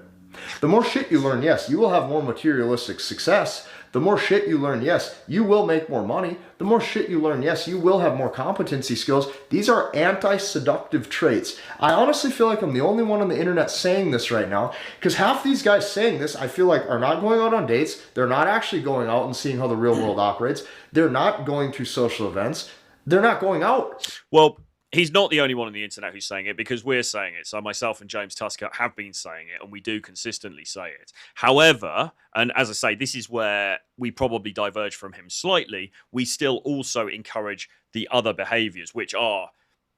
The more shit you learn, yes, you will have more materialistic success. The more shit you learn, yes, you will make more money. The more shit you learn, yes, you will have more competency skills. These are anti-seductive traits. I honestly feel like I'm the only one on the internet saying this right now, because half these guys saying this, I feel like, are not going out on dates. They're not actually going out and seeing how the real world operates. They're not going to social events. They're not going out. Well, he's not the only one on the internet who's saying it, because we're saying it. So myself and James Tusker have been saying it, and we do consistently say it. However, and as I say, this is where we probably diverge from him slightly, we still also encourage the other behaviors, which are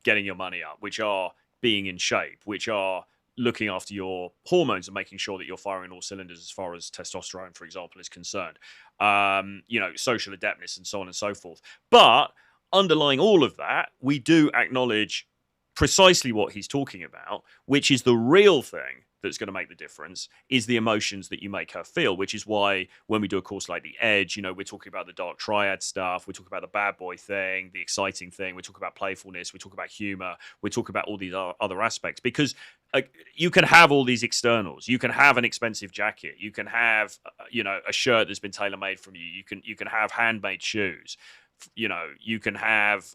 getting your money up, which are being in shape, which are looking after your hormones and making sure that you're firing all cylinders as far as testosterone, for example, is concerned. Social adeptness and so on and so forth. But underlying all of that, we do acknowledge precisely what he's talking about, which is the real thing that's going to make the difference, is the emotions that you make her feel, which is why when we do a course like The Edge, we're talking about the dark triad stuff, we're talking about the bad boy thing, the exciting thing, we're talking about playfulness, we're talking about humor, we're talking about all these other aspects, because you can have all these externals. You can have an expensive jacket. You can have, a shirt that's been tailor-made from you. You can have handmade shoes. You can have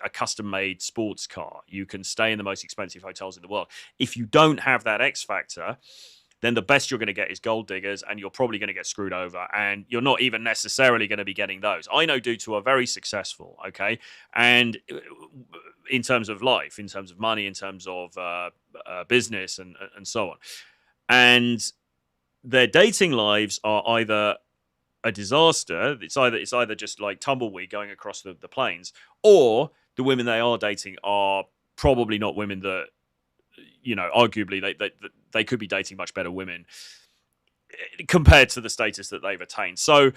a custom-made sports car. You can stay in the most expensive hotels in the world. If you don't have that X factor, then the best you're going to get is gold diggers, and you're probably going to get screwed over, and you're not even necessarily going to be getting those. I know dudes who are very successful, okay? And in terms of life, in terms of money, in terms of business, and so on. And their dating lives are either a disaster. It's either just like tumbleweed going across the plains, or the women they are dating are probably not women that, arguably they could be dating much better women compared to the status that they've attained. So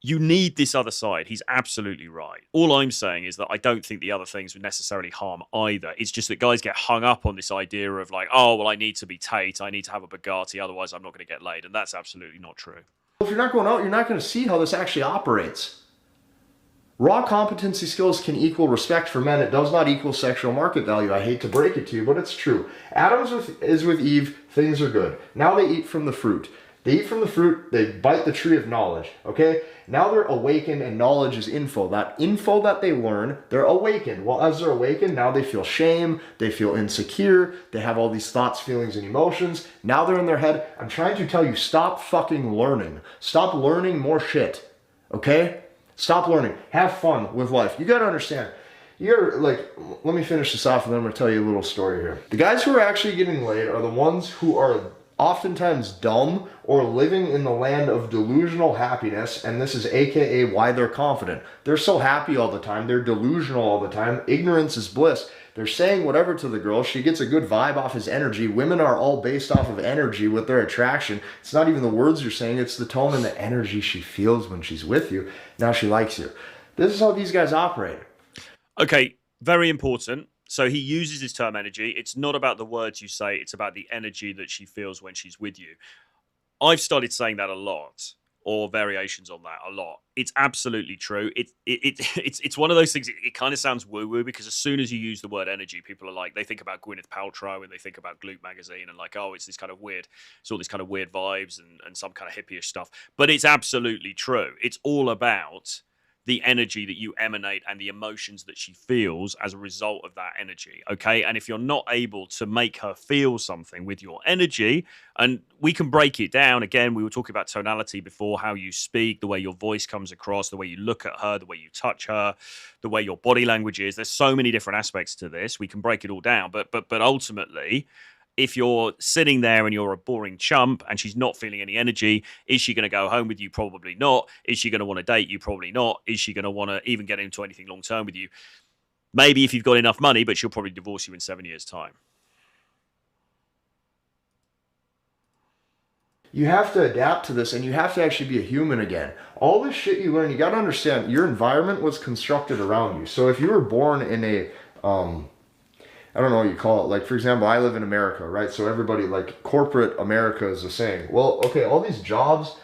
you need this other side. He's absolutely right. All I'm saying is that I don't think the other things would necessarily harm either. It's just that guys get hung up on this idea of like, oh, well, I need to be Tate, I need to have a Bugatti, otherwise I'm not going to get laid. And that's absolutely not true. If you're not going out, you're not going to see how this actually operates. Raw competency skills can equal respect for men. It does not equal sexual market value. I hate to break it to you, but it's true. Is with Eve, things are good. Now they eat from the fruit. They eat from the fruit, they bite the tree of knowledge, okay? Now they're awakened and knowledge is info. That info that they learn, they're awakened. Well, as they're awakened, now they feel shame, they feel insecure, they have all these thoughts, feelings, and emotions. Now they're in their head. I'm trying to tell you, stop fucking learning. Stop learning more shit, okay? Stop learning. Have fun with life. You gotta understand. You're like, let me finish this off and then I'm gonna tell you a little story here. The guys who are actually getting laid are the ones who are oftentimes dumb or living in the land of delusional happiness, and this is aka why they're confident. They're so happy all the time, they're delusional all the time. Ignorance is bliss. They're saying whatever to the girl. She gets a good vibe off his energy. Women are all based off of energy with their attraction. It's not even the words you're saying, it's the tone and the energy she feels when she's with you. Now she likes you. This is how these guys operate. Okay, very important. So he uses his term energy. It's not about the words you say, it's about the energy that she feels when she's with you. I've started saying that a lot, or variations on that a lot. It's absolutely true. It's one of those things, it kind of sounds woo-woo, because as soon as you use the word energy, people are like, they think about Gwyneth Paltrow and they think about Gloop magazine and like, oh, it's this kind of weird, it's all this kind of weird vibes and some kind of hippie-ish stuff. But it's absolutely true. It's all about the energy that you emanate and the emotions that she feels as a result of that energy, okay? And if you're not able to make her feel something with your energy, and we can break it down, again, we were talking about tonality before, how you speak, the way your voice comes across, the way you look at her, the way you touch her, the way your body language is. There's so many different aspects to this. We can break it all down, but ultimately, if you're sitting there and you're a boring chump and she's not feeling any energy, is she going to go home with you? Probably not. Is she going to want to date you? Probably not. Is she going to want to even get into anything long term with you? Maybe if you've got enough money, but she'll probably divorce you in 7 years' time. You have to adapt to this and you have to actually be a human again. All this shit you learn, you got to understand your environment was constructed around you. So if you were born in a, I don't know what you call it. Like, for example, I live in America, right? So everybody, like, corporate America is the saying. Well, okay, all these jobs,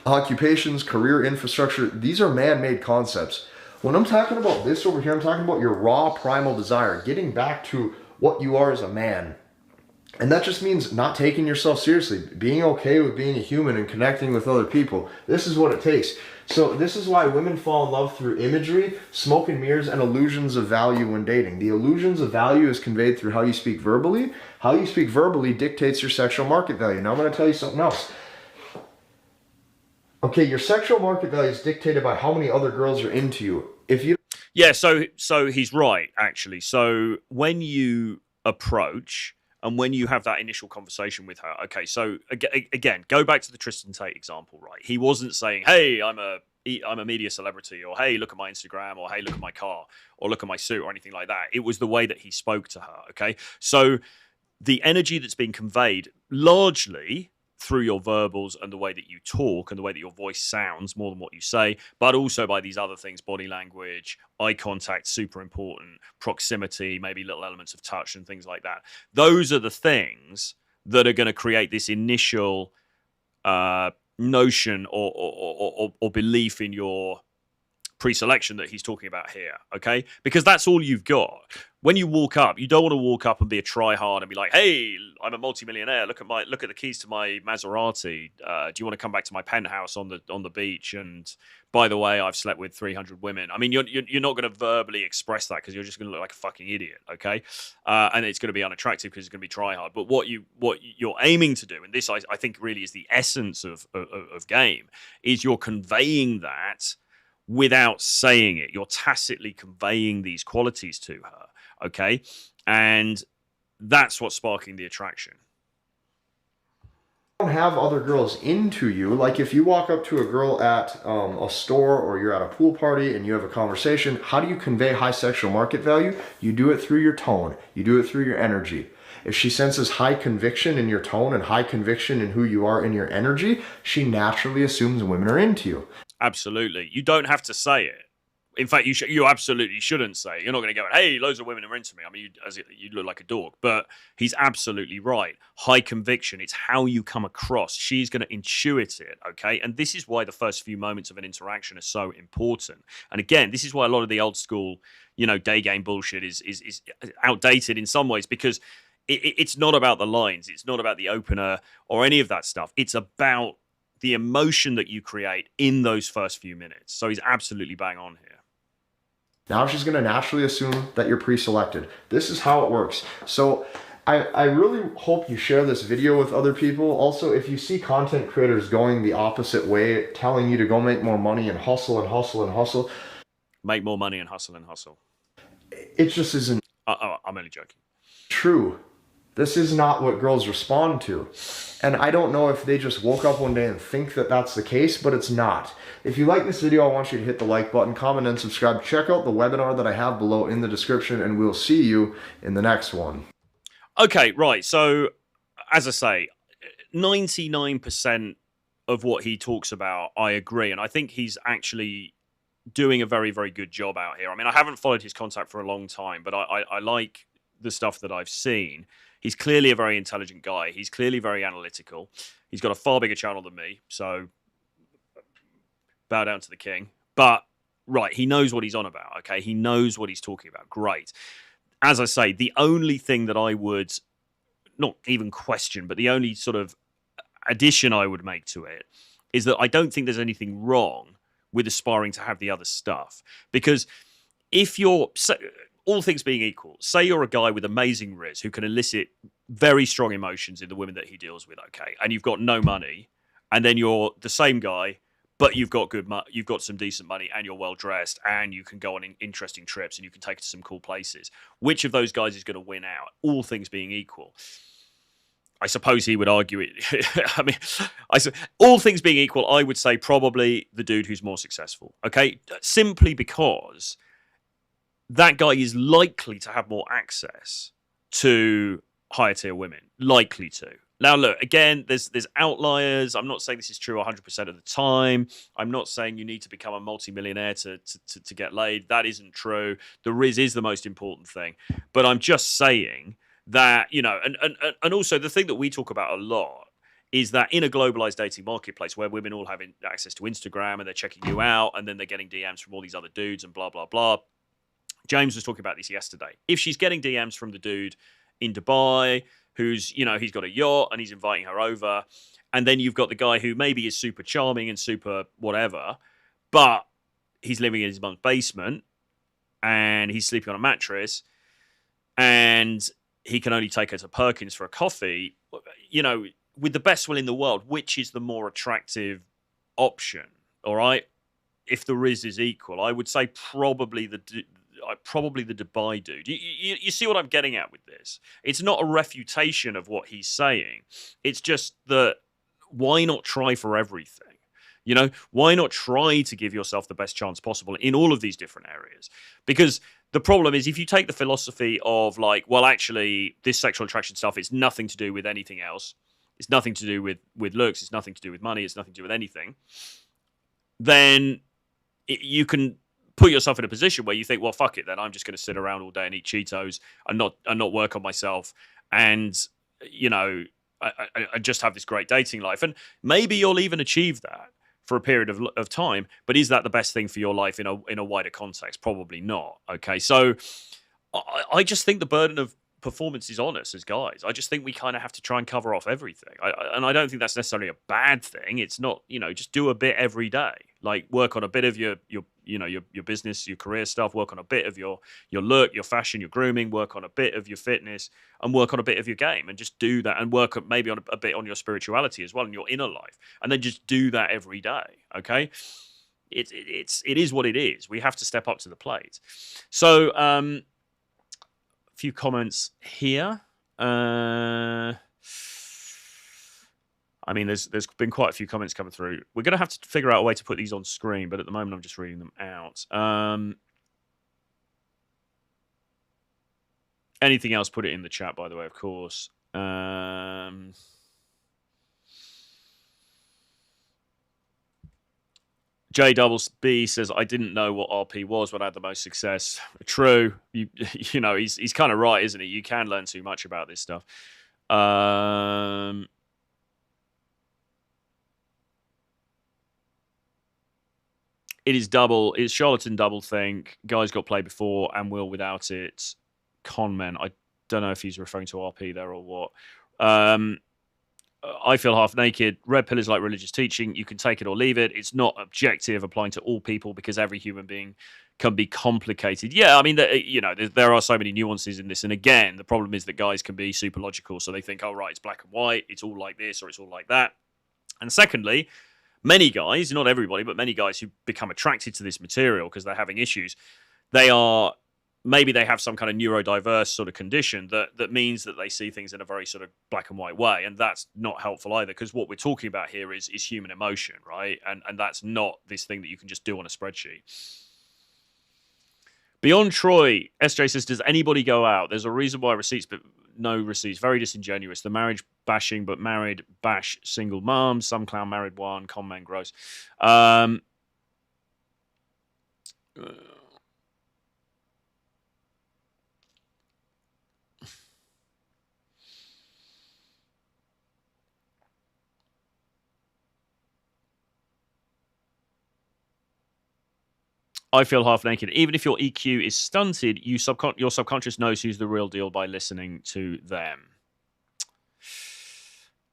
occupations, career infrastructure, these are man-made concepts. When I'm talking about this over here, I'm talking about your raw primal desire, getting back to what you are as a man. And that just means not taking yourself seriously, being okay with being a human and connecting with other people. This is what it takes. So this is why women fall in love through imagery, smoke and mirrors, and illusions of value when dating. The illusions of value is conveyed through how you speak verbally. How you speak verbally dictates your sexual market value. Now I'm going to tell you something else. Okay, your sexual market value is dictated by how many other girls are into you. If you Yeah, so he's right, actually. So when you approach and when you have that initial conversation with her, okay, so again, go back to the Tristan Tate example, right? He wasn't saying, hey, I'm a media celebrity, or hey, look at my Instagram, or hey, look at my car, or look at my suit, or anything like that. It was the way that he spoke to her, okay? So the energy that's being conveyed largely through your verbals and the way that you talk and the way that your voice sounds more than what you say, but also by these other things, body language, eye contact, super important, proximity, maybe little elements of touch and things like that. Those are the things that are going to create this initial notion or belief in your pre-selection that he's talking about here, okay? Because that's all you've got. When you walk up, you don't want to walk up and be a try-hard and be like, hey, I'm a multimillionaire. Look at the keys to my Maserati. Do you want to come back to my penthouse on the beach? And by the way, I've slept with 300 women. I mean, you're not going to verbally express that because you're just going to look like a fucking idiot, okay? And it's going to be unattractive because it's going to be try-hard. But what you're aiming to do, and this I think really is the essence of game, is you're conveying that without saying it. You're tacitly conveying these qualities to her, okay? And that's what's sparking the attraction. don't have other girls into you, like if you walk up to a girl at a store or you're at a pool party and you have a conversation, how do you convey high sexual market value? You do it through your tone. You do it through your energy. If she senses high conviction in your tone and high conviction in who you are in your energy, she naturally assumes women are into you. Absolutely. You don't have to say it. In fact, you absolutely shouldn't say it. You're not going to go, hey, loads of women are into me. I mean, you look like a dork. But he's absolutely right. High conviction. It's how you come across. She's going to intuit it, okay? And this is why the first few moments of an interaction are so important. And again, this is why a lot of the old school, day game bullshit is outdated in some ways, because it's not about the lines. It's not about the opener or any of that stuff. It's about the emotion that you create in those first few minutes. So he's absolutely bang on here. Now she's going to naturally assume that you're pre-selected. This is how it works. So I really hope you share this video with other people. Also, if you see content creators going the opposite way, telling you to go make more money and hustle and hustle and hustle. Make more money and hustle and hustle. It just isn't I'm only joking. True. This is not what girls respond to. And I don't know if they just woke up one day and think that that's the case, but it's not. If you like this video, I want you to hit the like button, comment, and subscribe. Check out the webinar that I have below in the description, and we'll see you in the next one. Okay, right. So, as I say, 99% of what he talks about, I agree. And I think he's actually doing a very, very good job out here. I mean, I haven't followed his content for a long time, but I like the stuff that I've seen. He's clearly a very intelligent guy. He's clearly very analytical. He's got a far bigger channel than me, so bow down to the king. But, right, he knows what he's on about, okay? He knows what he's talking about. Great. As I say, the only thing that I would not even question, but the only sort of addition I would make to it is that I don't think there's anything wrong with aspiring to have the other stuff. Because if you're... all things being equal, say you're a guy with amazing riz who can elicit very strong emotions in the women that he deals with, okay, and you've got no money, and then you're the same guy, but you've got you've got some decent money, and you're well dressed, and you can go on interesting trips, and you can take it to some cool places. Which of those guys is going to win out? All things being equal, I suppose he would argue it. I mean, all things being equal, I would say probably the dude who's more successful. Okay, simply because that guy is likely to have more access to higher tier women. Likely to. Now, look, again, there's outliers. I'm not saying this is true 100% of the time. I'm not saying you need to become a multimillionaire to get laid. That isn't true. The riz is the most important thing. But I'm just saying that, you know, and also the thing that we talk about a lot is that in a globalized dating marketplace where women all have access to Instagram and they're checking you out and then they're getting DMs from all these other dudes and blah, blah, blah. James was talking about this yesterday. If she's getting DMs from the dude in Dubai, who's, you know, he's got a yacht and he's inviting her over, and then you've got the guy who maybe is super charming and super whatever, but he's living in his mum's basement and he's sleeping on a mattress and he can only take her to Perkins for a coffee, you know, with the best will in the world, which is the more attractive option, all right? If the riz is equal, I would say probably the Dubai dude. You see what I'm getting at with this? It's not a refutation of what he's saying. It's just that why not try for everything? You know, why not try to give yourself the best chance possible in all of these different areas? Because the problem is if you take the philosophy of like, well, actually, this sexual attraction stuff is nothing to do with anything else. It's nothing to do with looks. It's nothing to do with money. It's nothing to do with anything. Then you can put yourself in a position where you think, well, fuck it, then I'm just going to sit around all day and eat Cheetos and not work on myself, and you know, I just have this great dating life, and maybe you'll even achieve that for a period of time. But is that the best thing for your life in a wider context? Probably not. Okay, so I just think the burden of performance is on us as guys. I just think we kind of have to try and cover off everything. And I don't think that's necessarily a bad thing. It's not, you know, just do a bit every day. Like work on a bit of your business, your career stuff, work on a bit of your look, your fashion, your grooming, work on a bit of your fitness, and work on a bit of your game, and just do that, and work maybe on a bit on your spirituality as well and your inner life. And then just do that every day. Okay? It is what it is. We have to step up to the plate. So few comments here. I mean, there's been quite a few comments coming through. We're going to have to figure out a way to put these on screen, but at the moment I'm just reading them out. Anything else, put it in the chat, by the way, of course. JB says, I didn't know what RP was when I had the most success. True. You know, he's kind of right, isn't he? You can learn too much about this stuff. It is charlatan double think. Guys got played before and will without it. Con men. don't know if he's referring to RP there or what. I feel half naked. Red pill is like religious teaching. You can take it or leave it. It's not objective, applying to all people, because every human being can be complicated. Yeah, I mean, there are so many nuances in this. And again, the problem is that guys can be super logical. So they think, oh, right, it's black and white. It's all like this or it's all like that. And secondly, many guys, not everybody, but many guys who become attracted to this material because they're having issues, maybe they have some kind of neurodiverse sort of condition that means that they see things in a very sort of black and white way. And that's not helpful either, because what we're talking about here is human emotion, right? And that's not this thing that you can just do on a spreadsheet. Beyond Troy, SJ says, does anybody go out? There's a reason why receipts, but no receipts. Very disingenuous. The marriage bashing, but married bash single moms. Some clown married one. Con man gross. I feel half naked. Even if your EQ is stunted, your subconscious knows who's the real deal by listening to them.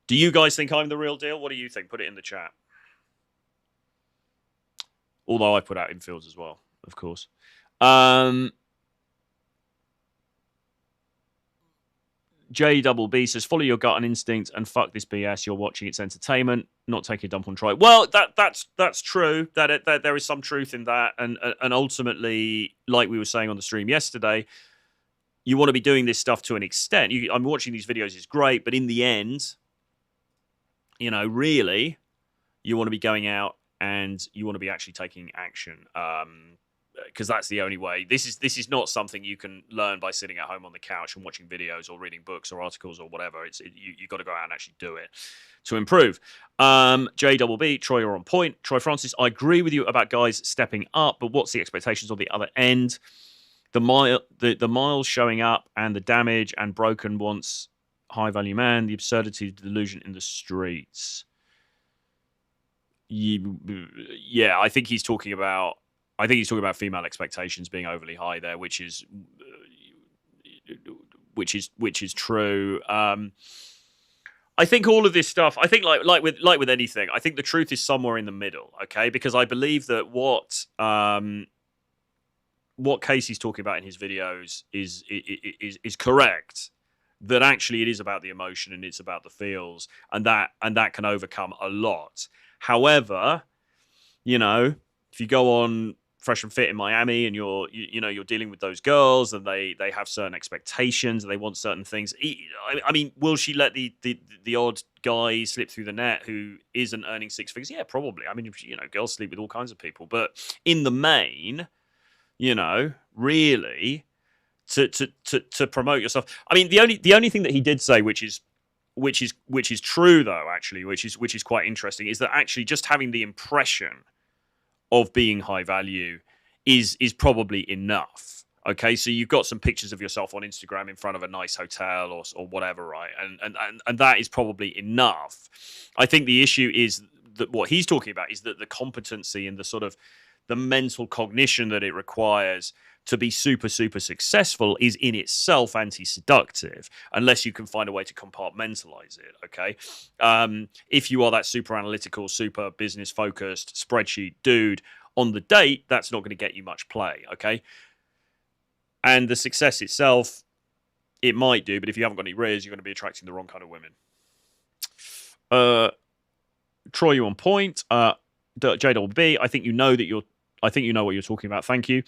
Do you guys think I'm the real deal? What do you think? Put it in the chat. Although I put out infields as well, of course. JBB says, follow your gut and instinct and fuck this BS. You're watching, it's entertainment, not taking a dump on Troy. Well, that's true. That there is some truth in that, and ultimately, like we were saying on the stream yesterday, you want to be doing this stuff to an extent. I'm watching these videos, it's great, but in the end, really, you want to be going out and you want to be actually taking action. Because that's the only way. This is not something you can learn by sitting at home on the couch and watching videos or reading books or articles or whatever. You got to go out and actually do it to improve. JBB, Troy, you're on point. Troy Francis, I agree with you about guys stepping up, but what's the expectations on the other end? The miles showing up and the damage and broken once high value man, the absurdity of delusion in the streets. Yeah, I think he's talking about female expectations being overly high there, which is true. I think all of this stuff, I think like with anything, I think the truth is somewhere in the middle, okay? Because I believe that what Casey's talking about in his videos is correct. That actually it is about the emotion and it's about the feels, and that can overcome a lot. However, if you go on Fresh and Fit in Miami and you're dealing with those girls and they have certain expectations and they want certain things. I mean, will she let the odd guy slip through the net who isn't earning six figures? Yeah, probably. I mean, girls sleep with all kinds of people, but in the main, really to promote yourself. I mean, the only thing that he did say, which is true though, actually, which is quite interesting, is that actually just having the impression of being high value is probably enough. Okay, so you've got some pictures of yourself on Instagram in front of a nice hotel or whatever, right? And that is probably enough. I think the issue is that what he's talking about is that the competency and the sort of the mental cognition that it requires to be super, super successful is in itself anti-seductive, unless you can find a way to compartmentalize it, okay? If you are that super analytical, super business-focused spreadsheet dude on the date, that's not going to get you much play, okay? And the success itself, it might do, but if you haven't got any riz, you're going to be attracting the wrong kind of women. Troy, you on point. JWB, I think you know what you're talking about. Thank you.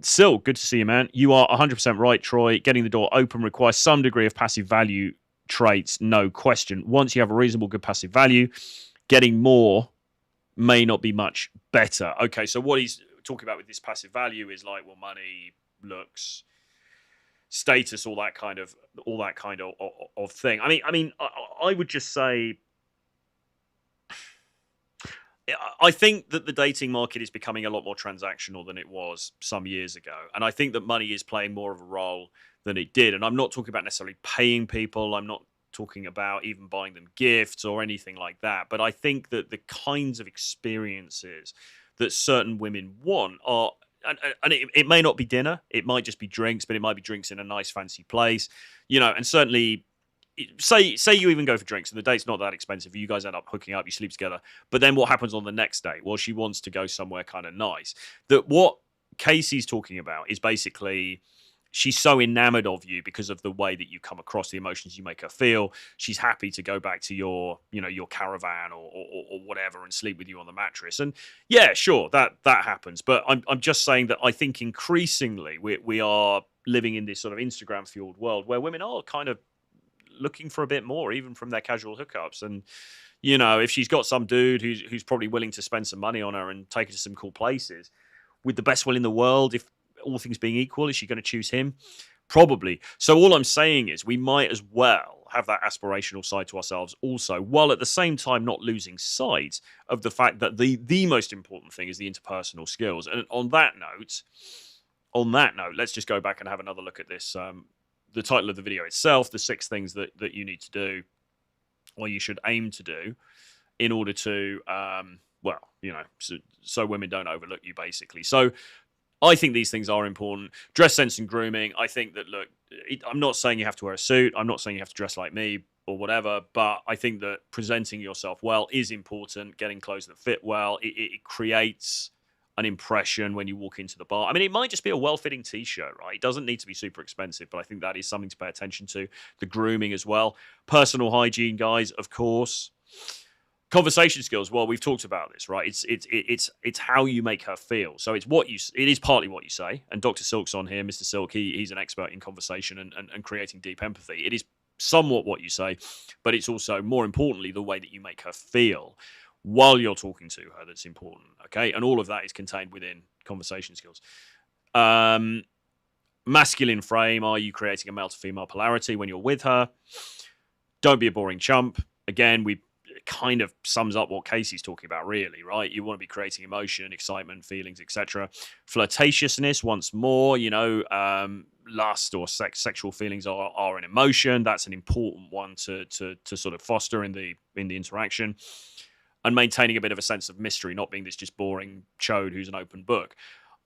Sil, good to see you, man. You are 100% right, Troy. Getting the door open requires some degree of passive value traits, no question. Once you have a reasonable good passive value, getting more may not be much better. Okay, so what he's talking about with this passive value is like, well, money, looks, status, all that kind of thing. I mean, I would just say, I think that the dating market is becoming a lot more transactional than it was some years ago. And I think that money is playing more of a role than it did. And I'm not talking about necessarily paying people. I'm not talking about even buying them gifts or anything like that. But I think that the kinds of experiences that certain women want are and it may not be dinner. It might just be drinks, but it might be drinks in a nice fancy place, and certainly say you even go for drinks and the date's not that expensive. You guys end up hooking up, you sleep together. But then what happens on the next day? Well, she wants to go somewhere kind of nice. That what Casey's talking about is basically she's so enamored of you because of the way that you come across, the emotions you make her feel. She's happy to go back to your caravan or whatever and sleep with you on the mattress. And yeah, sure, that happens. But I'm just saying that I think increasingly we are living in this sort of Instagram fueled world where women are kind of looking for a bit more, even from their casual hookups. And if she's got some dude who's probably willing to spend some money on her and take her to some cool places, with the best will in the world, if all things being equal, is she going to choose him? Probably. So all I'm saying is we might as well have that aspirational side to ourselves also, while at the same time not losing sight of the fact that the most important thing is the interpersonal skills. And on that note, let's just go back and have another look at this. The title of the video itself, the 6 things that you need to do, or you should aim to do, in order to, so women don't overlook you, basically. So I think these things are important. Dress sense and grooming. I think that, look, I'm not saying you have to wear a suit. I'm not saying you have to dress like me or whatever, but I think that presenting yourself well is important. Getting clothes that fit well, it creates an impression when you walk into the bar. I mean, it might just be a well-fitting t-shirt, right? It doesn't need to be super expensive, but I think that is something to pay attention to. The grooming as well. Personal hygiene, guys, of course. Conversation skills. Well, we've talked about this, right? It's how you make her feel. So it is partly what you say. And Dr. Silk's on here, Mr. Silk. He's an expert in conversation and creating deep empathy. It is somewhat what you say, but it's also, more importantly, the way that you make her feel while you're talking to her that's important, okay? And all of that is contained within conversation skills. Masculine frame. Are you creating a male to female polarity when you're with her? Don't be a boring chump. Again, it kind of sums up what Casey's talking about, really, right? You want to be creating emotion, excitement, feelings, etc. Flirtatiousness, once more, lust or sexual feelings are an emotion. That's an important one to sort of foster in the interaction. And maintaining a bit of a sense of mystery, not being this just boring chode who's an open book.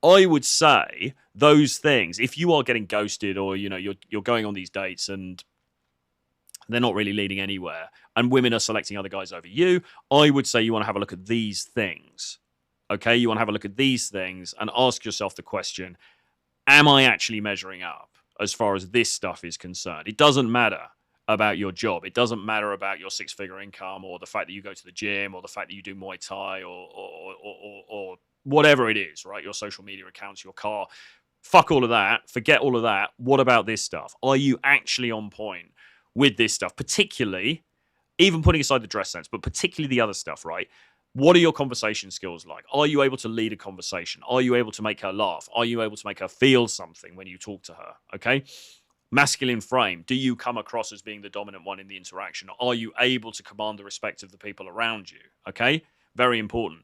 I would say those things, if you are getting ghosted or you're going on these dates and they're not really leading anywhere, and women are selecting other guys over you, I would say you want to have a look at these things. Okay, you want to have a look at these things and ask yourself the question, am I actually measuring up as far as this stuff is concerned? It doesn't matter about your job. It doesn't matter about your 6-figure income or the fact that you go to the gym or the fact that you do Muay Thai or whatever it is, right? Your social media accounts, your car. Fuck all of that. Forget all of that. What about this stuff? Are you actually on point with this stuff? Particularly, even putting aside the dress sense, but particularly the other stuff, right? What are your conversation skills like? Are you able to lead a conversation? Are you able to make her laugh? Are you able to make her feel something when you talk to her? Okay? Masculine frame. Do you come across as being the dominant one in the interaction? Are you able to command the respect of the people around you? Okay? Very important.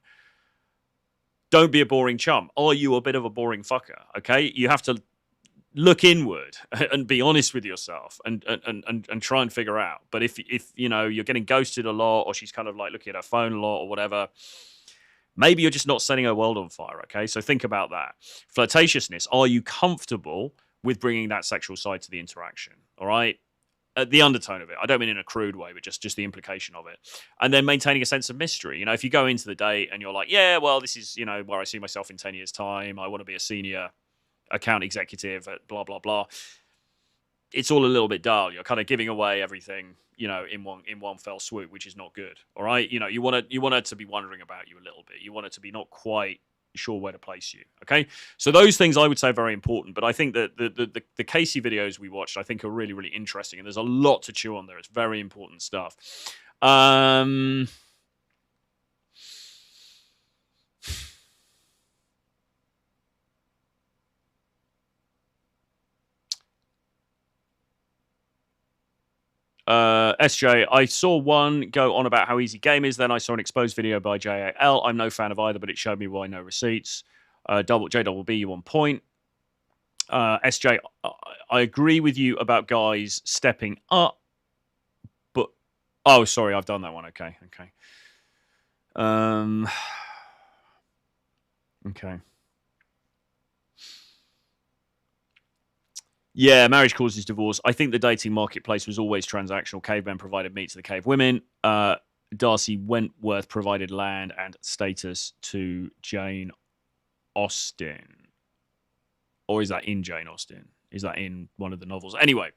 Don't be a boring chump. Are you a bit of a boring fucker? Okay? You have to look inward and be honest with yourself and try and figure out. But if you're getting ghosted a lot or she's kind of like looking at her phone a lot or whatever, maybe you're just not setting her world on fire, okay? So think about that. Flirtatiousness. Are you comfortable with bringing that sexual side to the interaction, all right? The undertone of it. I don't mean in a crude way, but just the implication of it. And then maintaining a sense of mystery. If you go into the date and you're like, yeah, well, this is, where I see myself in 10 years' time. I want to be a senior account executive at blah, blah, blah. It's all a little bit dull. You're kind of giving away everything, in one fell swoop, which is not good, all right? You want it to be wondering about you a little bit. You want it to be not quite sure where to place you, okay? So those things I would say are very important, but I think that the Casey videos we watched I think are really, really interesting, and there's a lot to chew on there. It's very important stuff. SJ, I saw one go on about how easy game is. Then I saw an exposed video by JAL. I'm no fan of either, but it showed me why no receipts. JBB, you on point. SJ, I agree with you about guys stepping up, but oh, sorry, I've done that one. Okay. Okay. Yeah, marriage causes divorce. I think the dating marketplace was always transactional. Cavemen provided meat to the cave women. Darcy Wentworth provided land and status to Jane Austen. Or is that in Jane Austen? Is that in one of the novels? Anyway,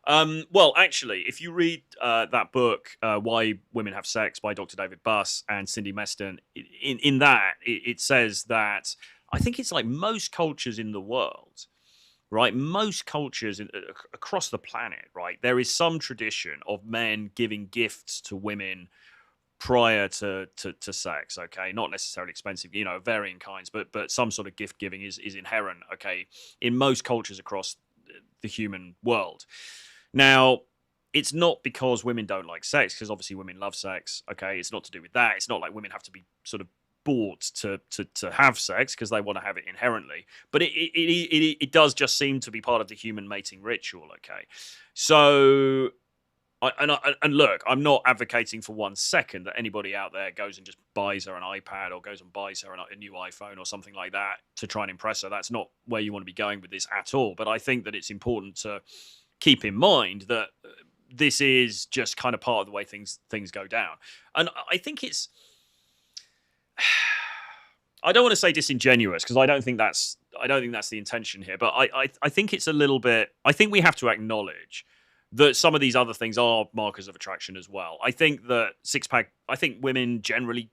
well, actually, if you read that book, Why Women Have Sex by Dr. David Buss and Cindy Meston, in that, it says that I think it's like most cultures in the world, right? Most cultures across the planet, right? There is some tradition of men giving gifts to women prior to sex, okay? Not necessarily expensive, varying kinds, but some sort of gift giving is inherent, okay, in most cultures across the human world. Now, it's not because women don't like sex, because obviously women love sex, okay? It's not to do with that. It's not like women have to be sort of bought to have sex because they want to have it inherently, but it does just seem to be part of the human mating ritual, okay? So and look, I'm not advocating for 1 second that anybody out there goes and just buys her an iPad or goes and buys her a new iPhone or something like that to try and impress her. That's not where you want to be going with this at all. But I think that it's important to keep in mind that this is just kind of part of the way things go down. And I think it's, I don't want to say disingenuous because I don't think that's the intention here. But I think it's a little bit. I think we have to acknowledge that some of these other things are markers of attraction as well. I think that I think women generally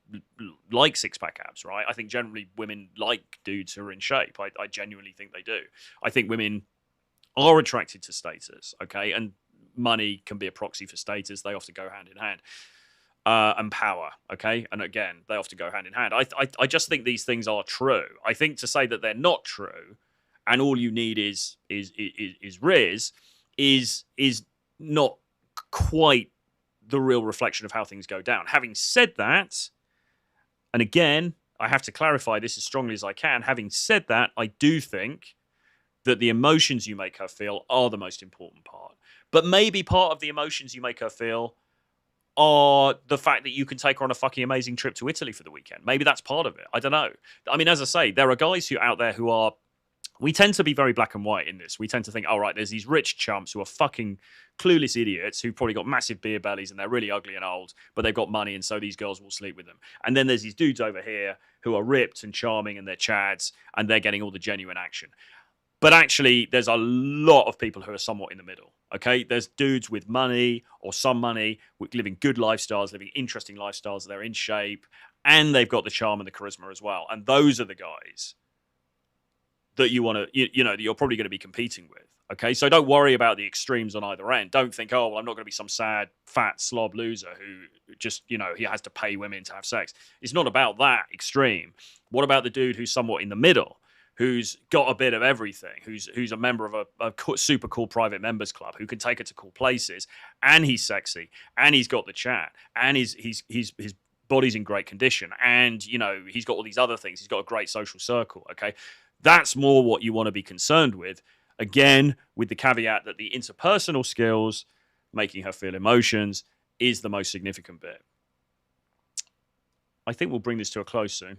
like six-pack abs, right? I think generally women like dudes who are in shape. I genuinely think they do. I think women are attracted to status, okay? And money can be a proxy for status. They often go hand in hand. And power, okay? And again, they often go hand in hand. I just think these things are true. I think to say that they're not true and all you need is Riz is not quite the real reflection of how things go down. Having said that, and again, I have to clarify this as strongly as I can. Having said that, I do think that the emotions you make her feel are the most important part. But maybe part of the emotions you make her feel are the fact that you can take her on a fucking amazing trip to Italy for the weekend. Maybe that's part of it. I don't know. I mean, as I say, there are guys out there who are, we tend to be very black and white in this. We tend to think, all right, there's these rich chumps who are fucking clueless idiots who've probably got massive beer bellies and they're really ugly and old, but they've got money and so these girls will sleep with them. And then there's these dudes over here who are ripped and charming and they're chads and they're getting all the genuine action. But actually, there's a lot of people who are somewhat in the middle, okay? There's dudes with money or some money, living good lifestyles, living interesting lifestyles, they're in shape, and they've got the charm and the charisma as well. And those are the guys that you want to, that you're probably going to be competing with, okay? So don't worry about the extremes on either end. Don't think, oh, well, I'm not going to be some sad, fat, slob loser who just, he has to pay women to have sex. It's not about that extreme. What about the dude who's somewhat in the middle? Who's got a bit of everything, who's a member of a super cool private members club, who can take her to cool places, and he's sexy, and he's got the chat, and his body's in great condition, and he's got all these other things. He's got a great social circle. Okay, that's more what you want to be concerned with. Again, with the caveat that the interpersonal skills, making her feel emotions, is the most significant bit. I think we'll bring this to a close soon.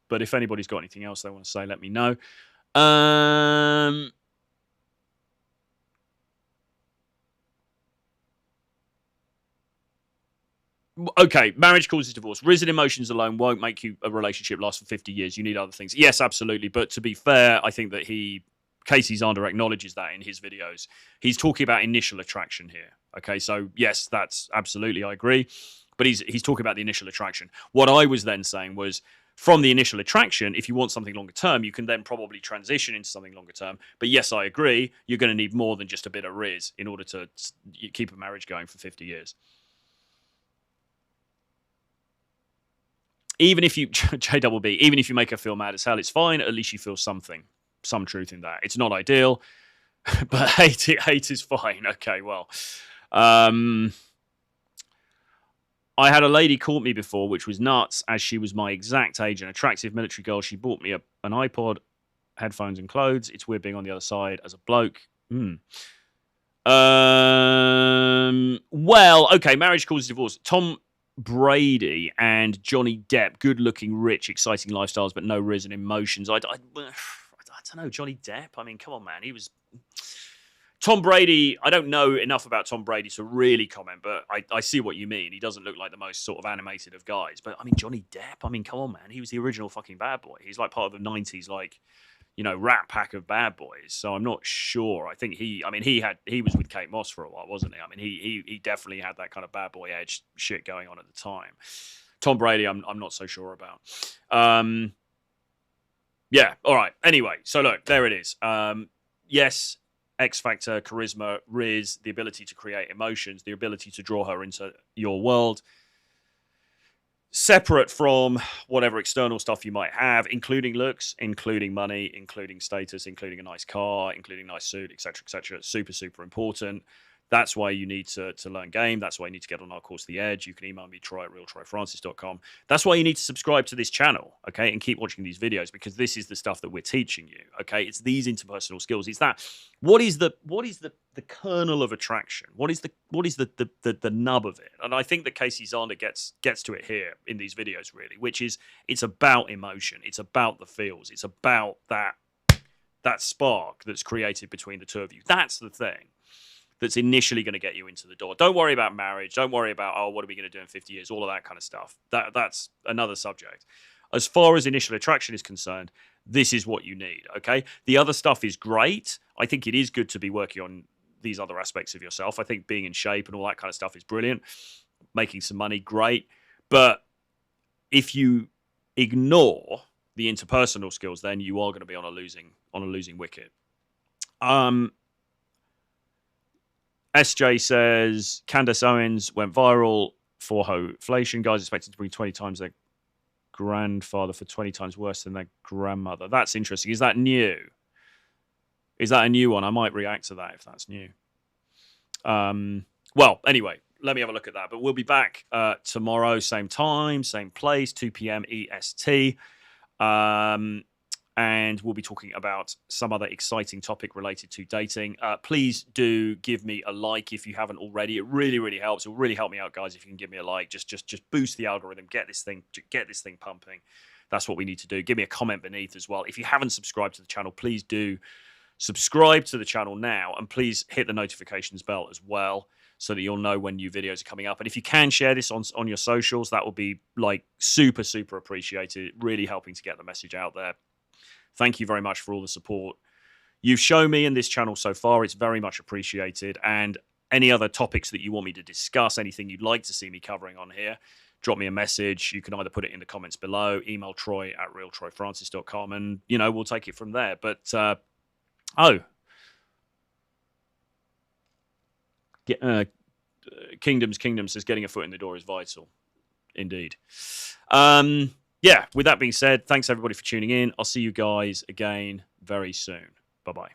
But if anybody's got anything else they want to say, let me know. Okay, marriage causes divorce. Risen emotions alone won't make a relationship last for 50 years. You need other things. Yes, absolutely. But to be fair, I think that Casey Zander acknowledges that in his videos. He's talking about initial attraction here. Okay, so yes, that's absolutely, I agree. But he's talking about the initial attraction. What I was then saying was, from the initial attraction, if you want something longer term, you can then probably transition into something longer term. But yes, I agree, you're going to need more than just a bit of Riz in order to keep a marriage going for 50 years. Even if you, JBB, even if you make her feel mad as hell, it's fine. At least you feel something, some truth in that. It's not ideal, but hate is fine. Okay, well. I had a lady court me before, which was nuts, as she was my exact age, an attractive military girl. She bought me an iPod, headphones, and clothes. It's weird being on the other side as a bloke. Well, okay, marriage causes divorce. Tom Brady and Johnny Depp, good-looking, rich, exciting lifestyles, but no Riz and emotions. I don't don't know, Johnny Depp. I mean, come on, man. He was... Tom Brady, I don't know enough about Tom Brady to really comment, but I see what you mean. He doesn't look like the most sort of animated of guys. But, I mean, Johnny Depp, I mean, come on, man. He was the original fucking bad boy. He's like part of the 90s, like, you know, rat pack of bad boys. So I'm not sure. I think he was with Kate Moss for a while, wasn't he? I mean, he definitely had that kind of bad boy edge shit going on at the time. Tom Brady, I'm not so sure about. Yeah, all right. Anyway, so look, there it is. Yes, X Factor, charisma, Riz, the ability to create emotions, the ability to draw her into your world, separate from whatever external stuff you might have, including looks, including money, including status, including a nice car, including a nice suit, etc., etc. Super, super important. That's why you need to learn game. That's why you need to get on our course, The Edge. You can email me, troy@realtroyfrancis.com. That's why you need to subscribe to this channel, okay, and keep watching these videos, because this is the stuff that we're teaching you, okay? It's these interpersonal skills. It's that. What is the kernel of attraction? What is the nub of it? And I think that Casey Zander gets to it here in these videos, really, which is it's about emotion. It's about the feels. It's about that spark that's created between the two of you. That's the thing that's initially going to get you into the door. Don't worry about marriage. Don't worry about, oh, what are we going to do in 50 years? All of that kind of stuff. That's another subject. As far as initial attraction is concerned, this is what you need, okay? The other stuff is great. I think it is good to be working on these other aspects of yourself. I think being in shape and all that kind of stuff is brilliant. Making some money, great. But if you ignore the interpersonal skills, then you are going to be on a losing wicket. SJ says, Candace Owens went viral for hoflation. Guys expected to bring 20 times their grandfather for 20 times worse than their grandmother. That's interesting. Is that new? Is that a new one? I might react to that if that's new. Well, anyway, let me have a look at that. But we'll be back tomorrow, same time, same place, 2 p.m. EST. And we'll be talking about some other exciting topic related to dating. Please do give me a like if you haven't already. It really, really helps. It will really help me out, guys, if you can give me a like. Just boost the algorithm. Get this thing pumping. That's what we need to do. Give me a comment beneath as well. If you haven't subscribed to the channel, please do subscribe to the channel now. And please hit the notifications bell as well, so that you'll know when new videos are coming up. And if you can share this on your socials, that will be like super, super appreciated. Really helping to get the message out there. Thank you very much for all the support you've shown me in this channel so far. It's very much appreciated. And any other topics that you want me to discuss, anything you'd like to see me covering on here, drop me a message. You can either put it in the comments below, email troy@realtroyfrancis.com, and, you know, we'll take it from there. But, Kingdoms says getting a foot in the door is vital. Indeed. Yeah, with that being said, thanks everybody for tuning in. I'll see you guys again very soon. Bye-bye.